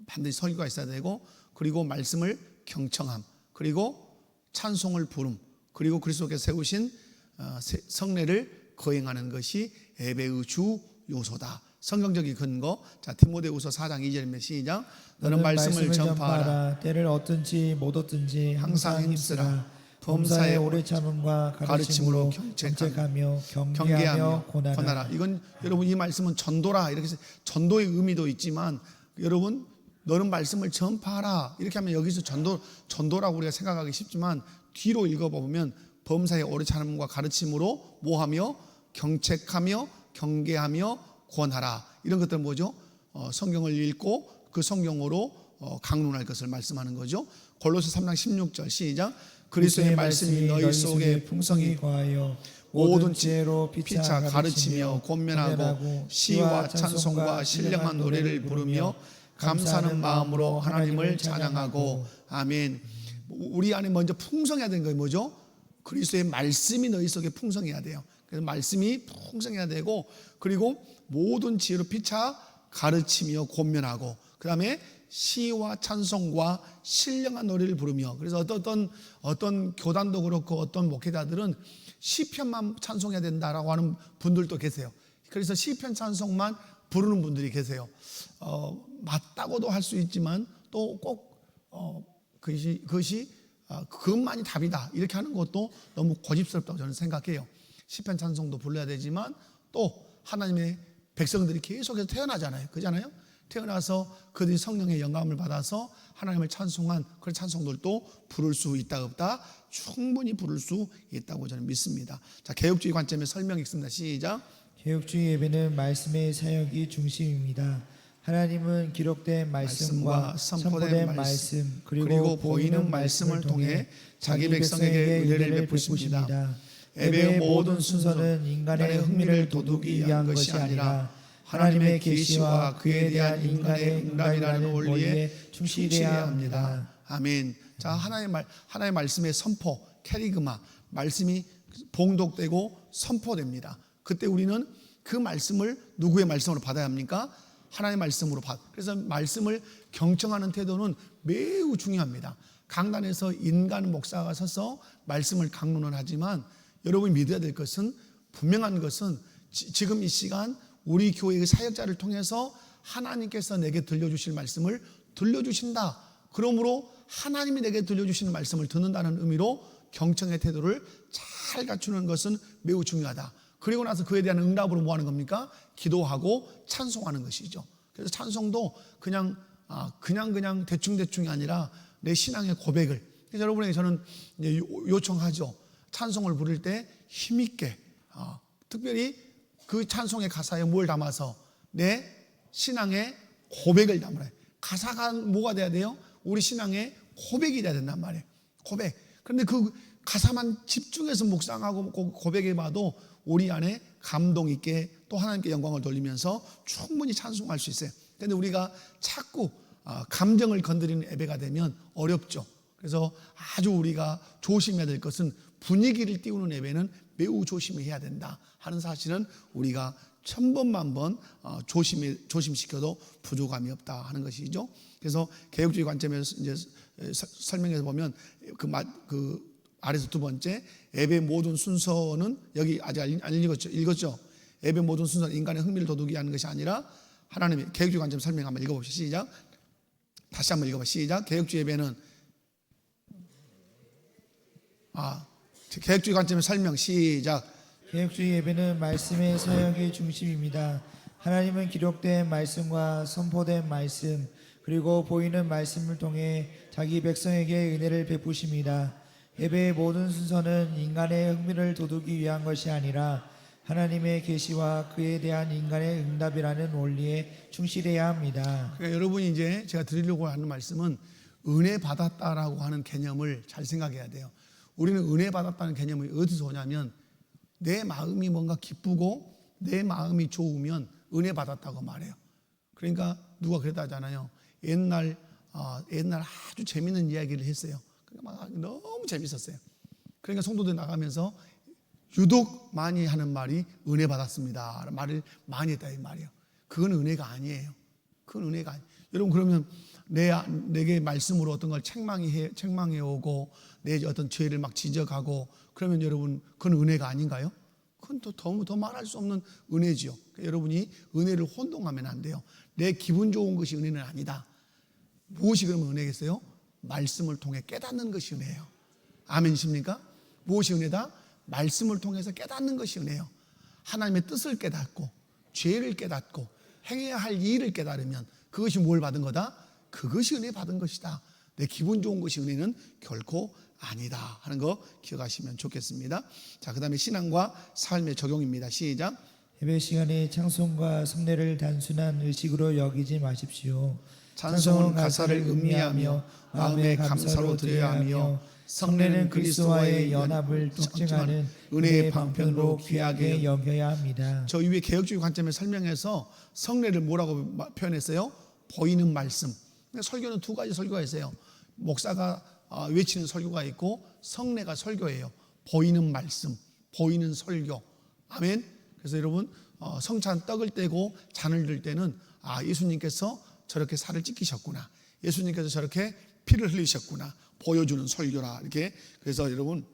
반드시 설교가 있어야 되고, 그리고 말씀을 경청함, 그리고 찬송을 부름, 그리고 그리스도께서 세우신 성례를 거행하는 것이 예배의 주 요소다. 성경적인 근거. 자, 디모데후서 4장 2절입니다. 시작. 너는 말씀을 전파하라. 때를 얻든지 못 얻든지 항상 힘쓰라. 범사에 오래 참음과 가르침으로 정책하며 경계하며 권하라. 이건 여러분 이 말씀은 전도라 이렇게 해서 전도의 의미도 있지만, 여러분 너는 말씀을 전파하라 이렇게 하면 여기서 전도라고 우리가 생각하기 쉽지만, 뒤로 읽어보면 범사에 오래 참음과 가르침으로 뭐하며 경책하며 경계하며 권하라. 이런 것들은 뭐죠? 성경을 읽고 그 성경으로 강론할 것을 말씀하는 거죠. 골로새 3장 16절 시작. 그리스도의 말씀이 너희 속에 풍성히 거하여 모든 지혜로 피차 가르치며 권면하고 시와 찬송과 신령한 노래를 부르며 감사하는 마음으로 하나님을 찬양하고. 아멘. 우리 안에 먼저 풍성해야 되는 게 뭐죠? 그리스도의 말씀이 너희 속에 풍성해야 돼요. 그래서 말씀이 풍성해야 되고, 그리고 모든 지혜로 피차 가르치며 권면하고, 그 다음에 시와 찬송과 신령한 노래를 부르며. 그래서 어떤 교단도 그렇고 어떤 목회자들은 시편만 찬송해야 된다라고 하는 분들도 계세요. 그래서 시편 찬송만 부르는 분들이 계세요. 맞다고도 할 수 있지만 또 꼭 그것만이 답이다 이렇게 하는 것도 너무 고집스럽다고 저는 생각해요. 시편 찬송도 불러야 되지만 또 하나님의 백성들이 계속해서 태어나잖아요. 그잖아요. 태어나서 그들이 성령의 영감을 받아서 하나님을 찬송한 그런 찬송들도 부를 수 있다 없다? 충분히 부를 수 있다고 저는 믿습니다. 자, 개혁주의 관점의 설명 읽습니다. 시작. 개혁주의 예배는 말씀의 사역이 중심입니다. 하나님은 기록된 말씀과 선포된 말씀 그리고 보이는 말씀을 통해 자기 백성에게 은혜를 베푸십니다. 예배의 모든 순서는 인간의 흥미를 돋우기 위한 것이 아니라 하나님의 계시와 그에 대한 인간의 응답이라는 원리에 충실해야 합니다. 아멘. 자, 하나님의 말씀의 선포, 캐리그마, 말씀이 봉독되고 선포됩니다. 그때 우리는 그 말씀을 누구의 말씀으로 받아야 합니까? 하나님의 말씀으로 그래서 말씀을 경청하는 태도는 매우 중요합니다. 강단에서 인간 목사가 서서 말씀을 강론을 하지만 여러분이 믿어야 될 것은 분명한 것은 지금 이 시간 우리 교회의 사역자를 통해서 하나님께서 내게 들려주실 말씀을 들려주신다. 그러므로 하나님이 내게 들려주시는 말씀을 듣는다는 의미로 경청의 태도를 잘 갖추는 것은 매우 중요하다. 그리고 나서 그에 대한 응답으로 뭐 하는 겁니까? 기도하고 찬송하는 것이죠. 그래서 찬송도 그냥 대충대충이 아니라 내 신앙의 고백을. 그래서 여러분에게 저는 요청하죠. 찬송을 부를 때 힘있게 특별히 그 찬송의 가사에 뭘 담아서 내 신앙의 고백을 담으라. 가사가 뭐가 돼야 돼요? 우리 신앙의 고백이 돼야 된단 말이에요. 고백. 그런데 그 가사만 집중해서 묵상하고 고백해봐도 우리 안에 감동 있게 또 하나님께 영광을 돌리면서 충분히 찬송할 수 있어요. 그런데 우리가 자꾸 감정을 건드리는 예배가 되면 어렵죠. 그래서 아주 우리가 조심해야 될 것은 분위기를 띄우는 예배는 매우 조심해야 된다 하는 사실은 우리가 1000번 조심시켜도 부족함이 없다 하는 것이죠. 그래서 개혁주의 관점에서 이제 설명해서 보면 그 아래서 두 번째 예배 모든 순서는 여기 아직 안 읽었죠. 예배 모든 순서는 인간의 흥미를 돋우게 하는 것이 아니라 하나님의 개혁주의 관점 설명 한번 읽어봅시다. 시작. 다시 한번 읽어봐. 시작. 개혁주의 예배는 개혁주의 관점의 설명 시작. 개혁주의 예배는 말씀의 사역이 중심입니다. 하나님은 기록된 말씀과 선포된 말씀 그리고 보이는 말씀을 통해 자기 백성에게 은혜를 베푸십니다. 예배의 모든 순서는 인간의 흥미를 돋우기 위한 것이 아니라 하나님의 계시와 그에 대한 인간의 응답이라는 원리에 충실해야 합니다. 그러니까 여러분이 이제 제가 드리려고 하는 말씀은 은혜 받았다라고 하는 개념을 잘 생각해야 돼요. 우리는 은혜 받았다는 개념이 어디서 오냐면 내 마음이 뭔가 기쁘고 내 마음이 좋으면 은혜 받았다고 말해요. 그러니까 누가 그랬다잖아요. 옛날 아주 재밌는 이야기를 했어요. 그러니까 막 너무 재밌었어요. 그러니까 성도들 나가면서 유독 많이 하는 말이 은혜 받았습니다. 말을 많이 했다 이 말이에요. 그건 은혜가 아니에요. 그건 은혜가 아니에요. 여러분 그러면 내게 말씀으로 어떤 걸 책망해 오고 내 어떤 죄를 막 지적하고 그러면 여러분 그건 은혜가 아닌가요? 그건 더 말할 수 없는 은혜지요. 그러니까 여러분이 은혜를 혼동하면 안 돼요. 내 기분 좋은 것이 은혜는 아니다. 무엇이 그러면 은혜겠어요? 말씀을 통해 깨닫는 것이 은혜예요. 아멘이십니까? 무엇이 은혜다? 말씀을 통해서 깨닫는 것이 은혜예요. 하나님의 뜻을 깨닫고 죄를 깨닫고 행해야 할 일을 깨달으면 그것이 뭘 받은 거다? 그것이 은혜 받은 것이다. 내 기분 좋은 것이 은혜는 결코 아니다 하는 거 기억하시면 좋겠습니다. 자, 그 다음에 신앙과 삶의 적용입니다. 시작. 예배 시간에 찬송과 성례를 단순한 의식으로 여기지 마십시오. 찬송은 가사를 음미하며 마음의 감사로 드려야 하며 성례는 그리스도와의 연합을 특징하는 은혜의 방편으로 귀하게 여겨야 합니다. 저 위에 개혁주의 관점에 설명해서 성례를 뭐라고 표현했어요? 보이는 말씀. 설교는 두 가지 설교가 있어요. 목사가 외치는 설교가 있고 성례가 설교예요. 보이는 말씀, 보이는 설교. 아멘. 그래서 여러분 성찬 떡을 떼고 잔을 들 때는 예수님께서 저렇게 살을 찢기셨구나. 예수님께서 저렇게 피를 흘리셨구나. 보여주는 설교라 이렇게. 그래서 여러분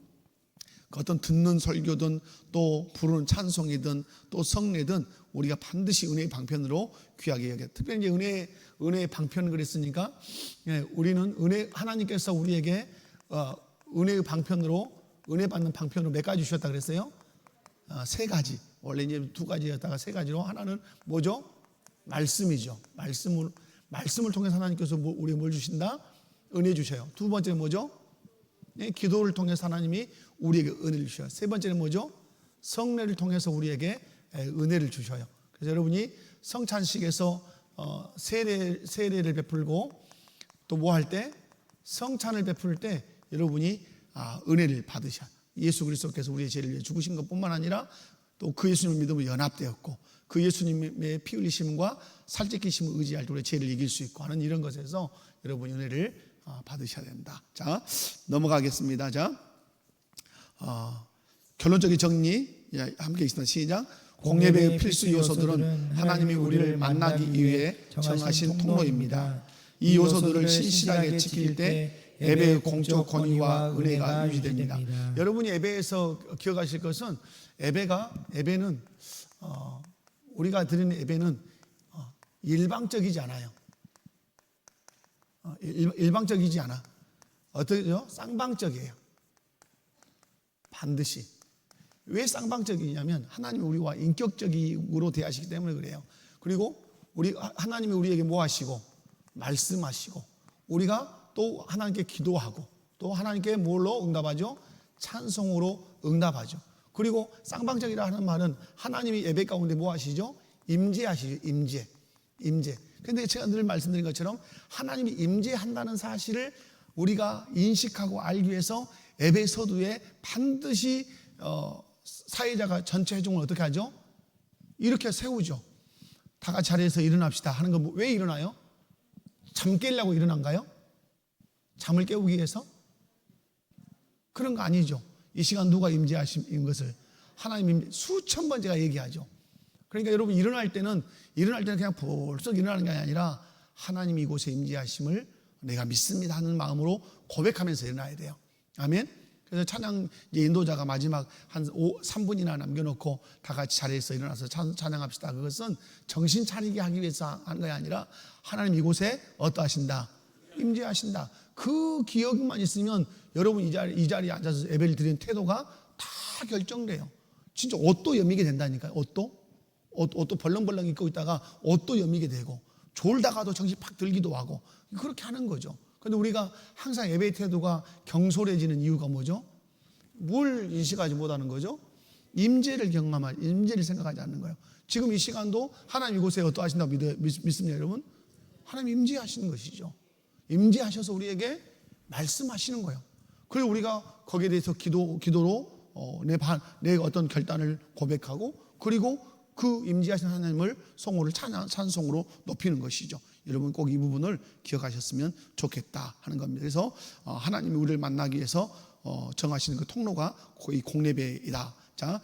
그 어떤 듣는 설교든 또 부르는 찬송이든 또 성례든 우리가 반드시 은혜의 방편으로 귀하게 여겨. 특별히 이제 은혜의 방편을 그랬으니까 우리는 하나님께서 우리에게 은혜의 방편으로 은혜 받는 방편으로 몇 가지 주셨다 그랬어요? 세 가지. 원래 이제 두 가지였다가 세 가지로. 하나는 뭐죠? 말씀이죠. 말씀을 통해서 하나님께서 우리에게 뭘 주신다? 은혜 주셔요. 두 번째는 뭐죠? 기도를 통해서 하나님이 우리에게 은혜를 주셔요. 세 번째는 뭐죠? 성례를 통해서 우리에게 은혜를 주셔요. 그래서 여러분이 성찬식에서 세례를 베풀고 또 뭐 할 때? 성찬을 베풀 때 여러분이 은혜를 받으셔. 예수 그리스도께서 우리의 죄를 위해 죽으신 것뿐만 아니라 또 그 예수님을 믿음으로 연합되었고 그 예수님의 피 흘리심과 살찌기심을 의지할 때 우리의 죄를 이길 수 있고 하는 이런 것에서 여러분이 은혜를 받으셔야 된다. 자, 넘어가겠습니다. 자, 결론적인 정리 함께 있습니다. 시작. 공예배의 필수 요소들은 하나님이 우리를 만나기 위해 정하신 통로입니다. 이 요소들을 신실하게 지킬 때 예배의 공적 권위와 은혜가 유지됩니다. 여러분이 예배에서 기억하실 것은 예배는 우리가 드리는 예배는 일방적이지 않아요. 일방적이지 않아. 어떻게요? 쌍방적이에요. 반드시. 왜 쌍방적이냐면 하나님이 우리와 인격적으로 대하시기 때문에 그래요. 그리고 하나님이 우리에게 뭐 하시고 말씀하시고 우리가 또 하나님께 기도하고 또 하나님께 뭘로 응답하죠? 찬송으로 응답하죠. 그리고 쌍방적이라 하는 말은 하나님이 예배 가운데 뭐 하시죠? 임재하시죠. 임재. 그런데 제가 늘 말씀드린 것처럼 하나님이 임재한다는 사실을 우리가 인식하고 알기 위해서 예배 서두에 반드시 사회자가 전체 회중을 어떻게 하죠? 이렇게 세우죠. 다 같이 자리에서 일어납시다 하는 건 왜 일어나요? 잠 깨려고 일어난가요? 잠을 깨우기 위해서? 그런 거 아니죠. 이 시간 누가 임재하신 것을 하나님 수천 번 제가 얘기하죠. 그러니까 여러분 일어날 때는 그냥 벌써 일어나는 게 아니라 하나님이 이곳에 임재하심을 내가 믿습니다 하는 마음으로 고백하면서 일어나야 돼요. 아멘. 그래서 찬양 인도자가 마지막 한 3분이나 남겨놓고 다 같이 자리에서 일어나서 찬양합시다. 그것은 정신 차리게 하기 위해서 하는 게 아니라 하나님 이곳에 어떠하신다? 임재하신다. 그 기억만 있으면 여러분 이 자리에 앉아서 예배를 드리는 태도가 다 결정돼요. 진짜 옷도 여미게 된다니까요. 옷도 벌렁벌렁 입고 있다가 옷도 여미게 되고 졸다가도 정신 팍 들기도 하고 그렇게 하는 거죠. 그런데 우리가 항상 예배의 태도가 경솔해지는 이유가 뭐죠? 뭘 인식하지 못하는 거죠? 임재를 임재를 생각하지 않는 거예요. 지금 이 시간도 하나님 이곳에 어떠하신다고 믿습니다, 여러분? 하나님 임재하시는 것이죠. 임재하셔서 우리에게 말씀하시는 거예요. 그리고 우리가 거기에 대해서 기도로 내 어떤 결단을 고백하고 그리고 그 임재하신 하나님을 성호를 찬송으로 높이는 것이죠. 여러분 꼭 이 부분을 기억하셨으면 좋겠다 하는 겁니다. 그래서 하나님이 우리를 만나기 위해서 정하시는 그 통로가 이 공예배이다. 자,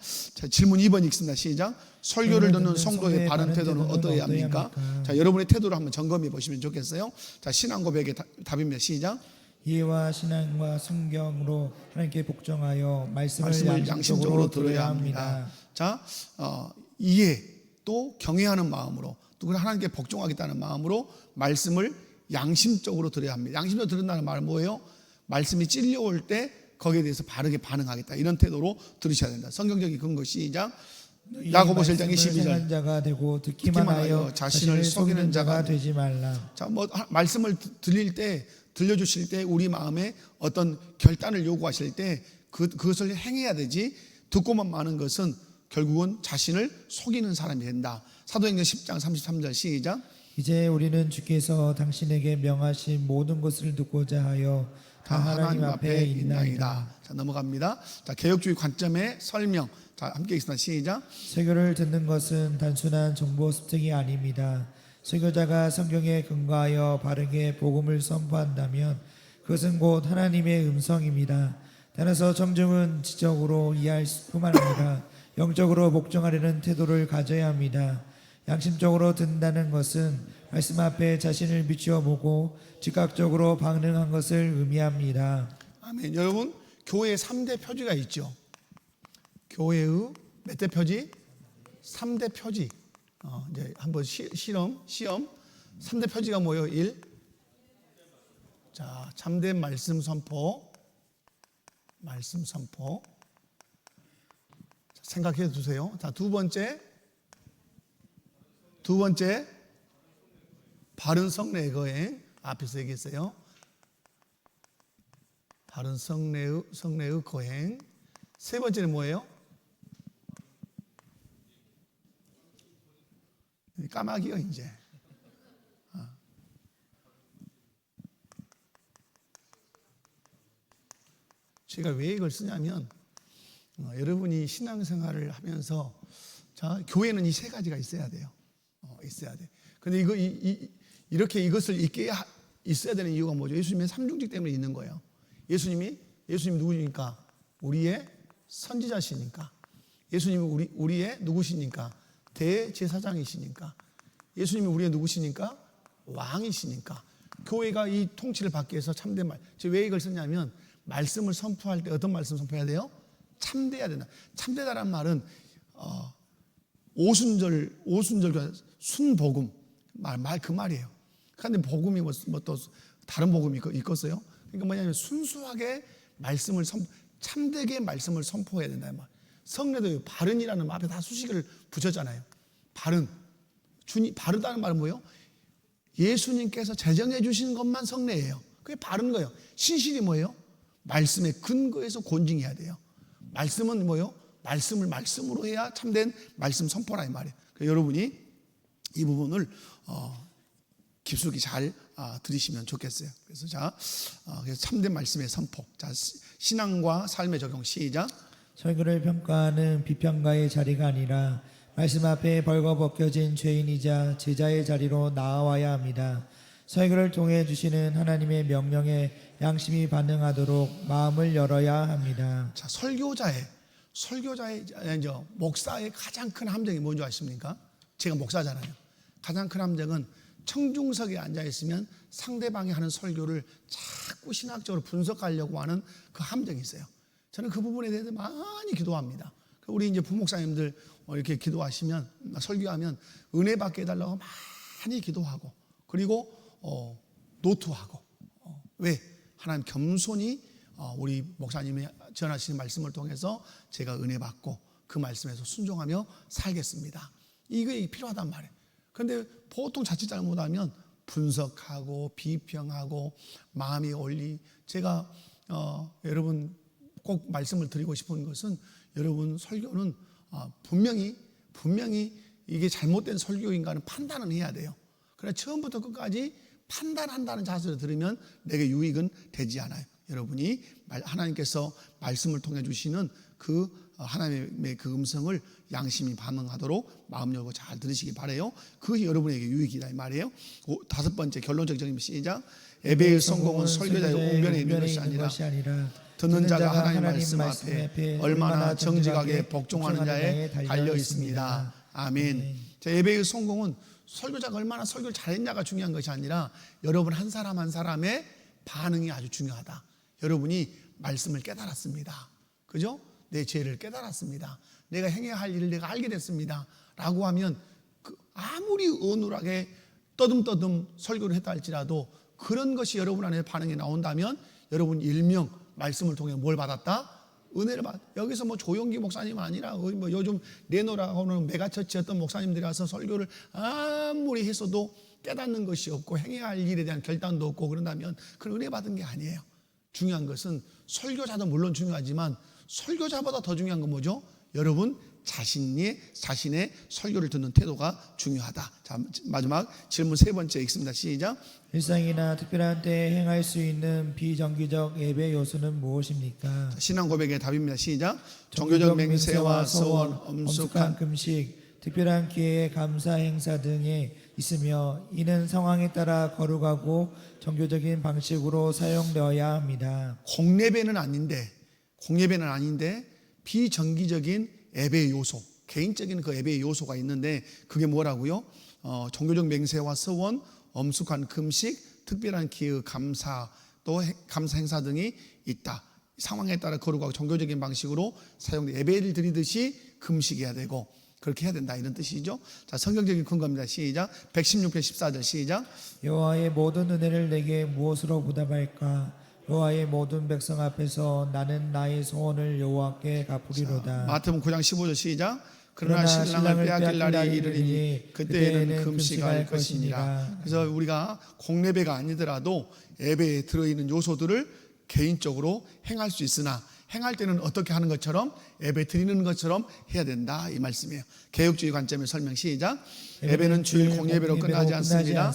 질문 2번 읽습니다. 시작. 설교를 듣는 성도의 바른 태도는 어떠해야 합니까? 자, 여러분의 태도를 한번 점검해 보시면 좋겠어요. 자, 신앙 고백의 답입니다. 시작. 이해와 신앙과 순경으로 하나님께 복종하여 말씀을 양심적으로 들어야 합니다. 자, 이해 또 경외하는 마음으로 또 하나님께 복종하겠다는 마음으로 말씀을 양심적으로 들어야 합니다. 양심적으로 들은다는 말은 뭐예요? 말씀이 찔려올 때 거기에 대해서 바르게 반응하겠다 이런 태도로 들으셔야 된다. 성경적인 근거 시작. 야고보서 1장 22절. 자가 되고 듣기만 하여 자신을 속이는 자가 되지 말라. 자, 말씀을 들려주실 때 우리 마음에 어떤 결단을 요구하실 때 그것을 행해야 되지 듣고만 마는 것은 결국은 자신을 속이는 사람이 된다. 사도행전 10장 33절 시작. 이제 우리는 주께서 당신에게 명하신 모든 것을 듣고자 하여 다 하나님 앞에 있나이다. 자, 넘어갑니다. 자, 개혁주의 관점의 설명. 자, 함께 읽습니다. 시작. 설교를 듣는 것은 단순한 정보 습득이 아닙니다. 설교자가 성경에 근거하여 바르게 복음을 선포한다면 그것은 곧 하나님의 음성입니다. 따라서 청중은 지적으로 이해할 뿐만 아니라 영적으로 복종하려는 태도를 가져야 합니다. 양심적으로 듣는다는 것은 말씀 앞에 자신을 비추어 보고 즉각적으로 반응한 것을 의미합니다. 아멘. 여러분, 교회에 3대 표지가 있죠. 교회의 몇 대 표지? 3대 표지. 이제 한번 시험 3대 표지가 뭐예요? 1. 자, 참된 말씀 선포. 생각해 두세요. 자, 두 번째 바른 성례의 거행. 앞에서 얘기했어요. 바른 성례의 거행. 세 번째는 뭐예요? 까마귀요 이제. 제가 왜 이걸 쓰냐면 여러분이 신앙생활을 하면서 자, 교회는 이 세 가지가 있어야 돼요. 있어야 돼. 근데 이렇게 이것을 있게 있어야 되는 이유가 뭐죠? 예수님의 삼중직 때문에 있는 거예요. 예수님 누구십니까? 우리의 선지자시니까. 예수님이 우리의 누구시니까? 대제사장이시니까. 예수님이 우리의 누구시니까? 왕이시니까. 교회가 이 통치를 받기 위해서 참된 말. 제가 왜 이걸 썼냐면 말씀을 선포할 때 어떤 말씀 선포해야 돼요? 참돼야 된다. 참되다라는 말은 오순절과 순복음 말 그 말이에요. 그런데 복음이 뭐 또 다른 복음이 있겠어요? 그러니까 뭐냐면 순수하게 말씀을 참되게 말씀을 선포해야 된다 말. 성례도 바른이라는 말 앞에 다 수식을 붙였잖아요. 바르다는 말은 뭐예요? 예수님께서 제정해 주신 것만 성례예요. 그게 바른 거예요. 신실이 뭐예요? 말씀의 근거에서 곤증해야 돼요. 말씀은 뭐예요? 말씀을 말씀으로 해야 참된 말씀 선포라 이 말이에요. 그러니까 여러분이 이 부분을 깊숙이 잘 들으시면 좋겠어요. 그래서 그래서 참된 말씀의 선포. 자, 신앙과 삶의 적용 시작. 설교를 평가하는 비평가의 자리가 아니라 말씀 앞에 벌거벗겨진 죄인이자 제자의 자리로 나아와야 합니다. 설교를 통해 주시는 하나님의 명령에 양심이 반응하도록 마음을 열어야 합니다. 자, 설교자의 목사의 가장 큰 함정이 뭔지 아십니까? 제가 목사잖아요. 가장 큰 함정은 청중석에 앉아 있으면 상대방이 하는 설교를 자꾸 신학적으로 분석하려고 하는 그 함정이 있어요. 저는 그 부분에 대해서 많이 기도합니다. 우리 이제 부목사님들 이렇게 기도하시면 설교하면 은혜 받게 해달라고 많이 기도하고 그리고 노트하고 왜? 하나님 겸손히 우리 목사님이 전하시는 말씀을 통해서 제가 은혜 받고 그 말씀에서 순종하며 살겠습니다. 이게 필요하단 말이에요. 그런데 보통 자칫 잘못하면 분석하고 비평하고 마음이 제가 여러분 꼭 말씀을 드리고 싶은 것은 여러분 설교는 분명히 이게 잘못된 설교인가는 판단은 해야 돼요. 그러나 처음부터 끝까지 판단한다는 자세로 들으면 내게 유익은 되지 않아요. 여러분이 하나님께서 말씀을 통해 주시는 그 하나님의 그 음성을 양심이 반응하도록 마음 열고 잘 들으시기 바라요. 그것이 여러분에게 유익이다 이 말이에요. 다섯 번째 결론적 정의 시작. 예배의 성공은 설교자의 웅변에 있는 것이 아니라 듣는 자가 하나님 말씀 앞에 얼마나 정직하게 복종하는 자에 달려 있습니다. 아멘. 자, 예배의 성공은 설교자가 얼마나 설교를 잘했냐가 중요한 것이 아니라 여러분 한 사람 한 사람의 반응이 아주 중요하다. 여러분이 말씀을 깨달았습니다. 그죠? 내 죄를 깨달았습니다. 내가 행해야 할 일을 내가 알게 됐습니다. 라고 하면 아무리 어눌하게 떠듬떠듬 설교를 했다 할지라도 그런 것이 여러분 안에 반응이 나온다면 여러분 일명 말씀을 통해 뭘 받았다? 은혜를 받았다. 여기서 뭐 조용기 목사님 아니라 뭐 요즘 내노라고는 메가처치 어떤 목사님들이 와서 설교를 아무리 했어도 깨닫는 것이 없고 행해야 할 일에 대한 결단도 없고 그런다면 그건 은혜 받은 게 아니에요. 중요한 것은 설교자도 물론 중요하지만 설교자보다 더 중요한 건 뭐죠? 여러분 자신의 설교를 듣는 태도가 중요하다. 자, 마지막 질문 세 번째 읽습니다. 시작. 일상이나 특별한 때에 행할 수 있는 비정기적 예배 요소는 무엇입니까? 자, 신앙 고백의 답입니다. 시작. 종교적 맹세와 서원, 엄숙한 금식, 특별한 기회에 감사 행사 등에 있으며 이는 상황에 따라 거룩하고 종교적인 방식으로 사용되어야 합니다. 공예배는 아닌데 비정기적인 예배의 요소, 개인적인 그 예배의 요소가 있는데 그게 뭐라고요? 종교적 맹세와 서원, 엄숙한 금식, 특별한 기회 감사, 또 감사 행사 등이 있다. 상황에 따라 거룩하고 종교적인 방식으로 사용돼 예배를 드리듯이 금식해야 되고 그렇게 해야 된다 이런 뜻이죠. 자, 성경적인 근거입니다. 시작. 116편 14절 시작. 여호와의 모든 은혜를 내게 무엇으로 보답할까? 여호와의 모든 백성 앞에서 나는 나의 소원을 여호와께 갚으리로다. 마태복음 9장 15절 시작. 그러나 신랑을 빼앗길 날이 이르리니 그때에는 금식할 것이니라. 그래서 우리가 공예배가 아니더라도 예배에 들어있는 요소들을 개인적으로 행할 수 있으나 행할 때는 어떻게 하는 것처럼 예배 드리는 것처럼 해야 된다 이 말씀이에요. 개혁주의 관점의 설명 시작. 예배는 주일 공예배로 끝나지 않습니다.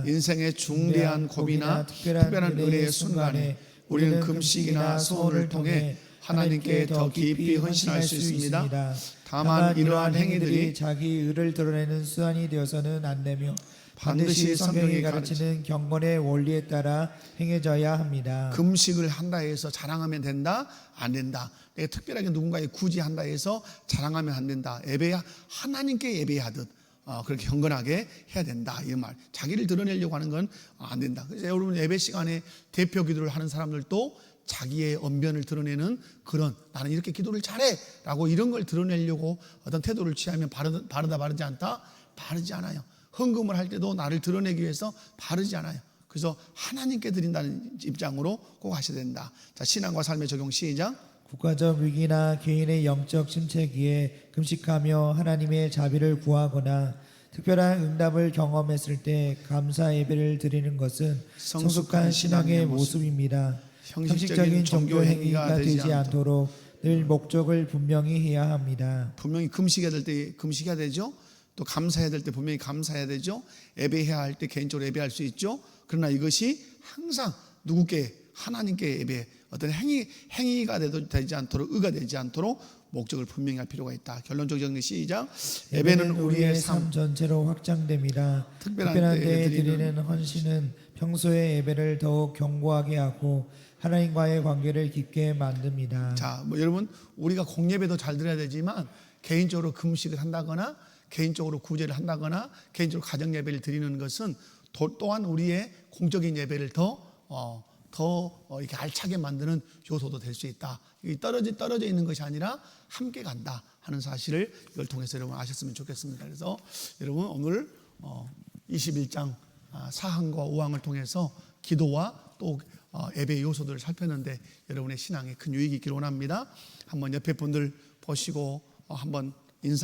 인생의 중대한 고비나 특별한 은혜의 순간에 우리는 금식이나 소원을 통해 하나님께 더 깊이 헌신할 수 있습니다. 다만 이러한 행위들이 자기 의를 드러내는 수단이 되어서는 안 되며 반드시 성경이 가르치는 경건의 원리에 따라 행해져야 합니다. 금식을 한다 해서 자랑하면 된다? 안 된다. 내가 특별하게 누군가에 구제한다 해서 자랑하면 안 된다. 하나님께 예배하듯 그렇게 경건하게 해야 된다 이 말. 자기를 드러내려고 하는 건 안 된다. 그래서 여러분 예배 시간에 대표 기도를 하는 사람들도 자기의 언변을 드러내는 그런 나는 이렇게 기도를 잘해 라고 이런 걸 드러내려고 어떤 태도를 취하면 바르다 바르지 않다? 바르지 않아요. 헌금을 할 때도 나를 드러내기 위해서 바르지 않아요. 그래서 하나님께 드린다는 입장으로 꼭 하셔야 된다. 자, 신앙과 삶의 적용 시작. 국가적 위기나 개인의 영적 침체기에 금식하며 하나님의 자비를 구하거나 특별한 응답을 경험했을 때 감사 예배를 드리는 것은 성숙한 신앙의 모습입니다. 형식적인 종교 행위가 되지 않도록 늘 목적을 분명히 해야 합니다. 분명히 금식해야 될 때 금식해야 되죠. 또 감사해야 될 때 분명히 감사해야 되죠. 예배해야 할 때 개인적으로 예배할 수 있죠. 그러나 이것이 항상 누구께 하나님께 예배 어떤 행위가 되지 않도록 의가 되지 않도록 목적을 분명히 할 필요가 있다. 결론적 정리 시작. 예배는 우리의 삶 전체로 확장됩니다. 특별한 때에 드리는 헌신은 평소의 예배를 더욱 견고하게 하고 하나님과의 관계를 깊게 만듭니다. 자, 여러분 우리가 공예배도 잘 드려야 되지만 개인적으로 금식을 한다거나 개인적으로 구제를 한다거나 개인적으로 가정 예배를 드리는 것은 또한 우리의 공적인 예배를 더 이렇게 알차게 만드는 요소도 될 수 있다. 떨어져 있는 것이 아니라 함께 간다 하는 사실을 이걸 통해서 여러분 아셨으면 좋겠습니다. 그래서 여러분 오늘 21장 4항과 5항을 통해서 기도와 또 예배의 요소들을 살폈는데 여러분의 신앙에 큰 유익이 있기를 원합니다. 한번 옆에 분들 보시고 한번 인사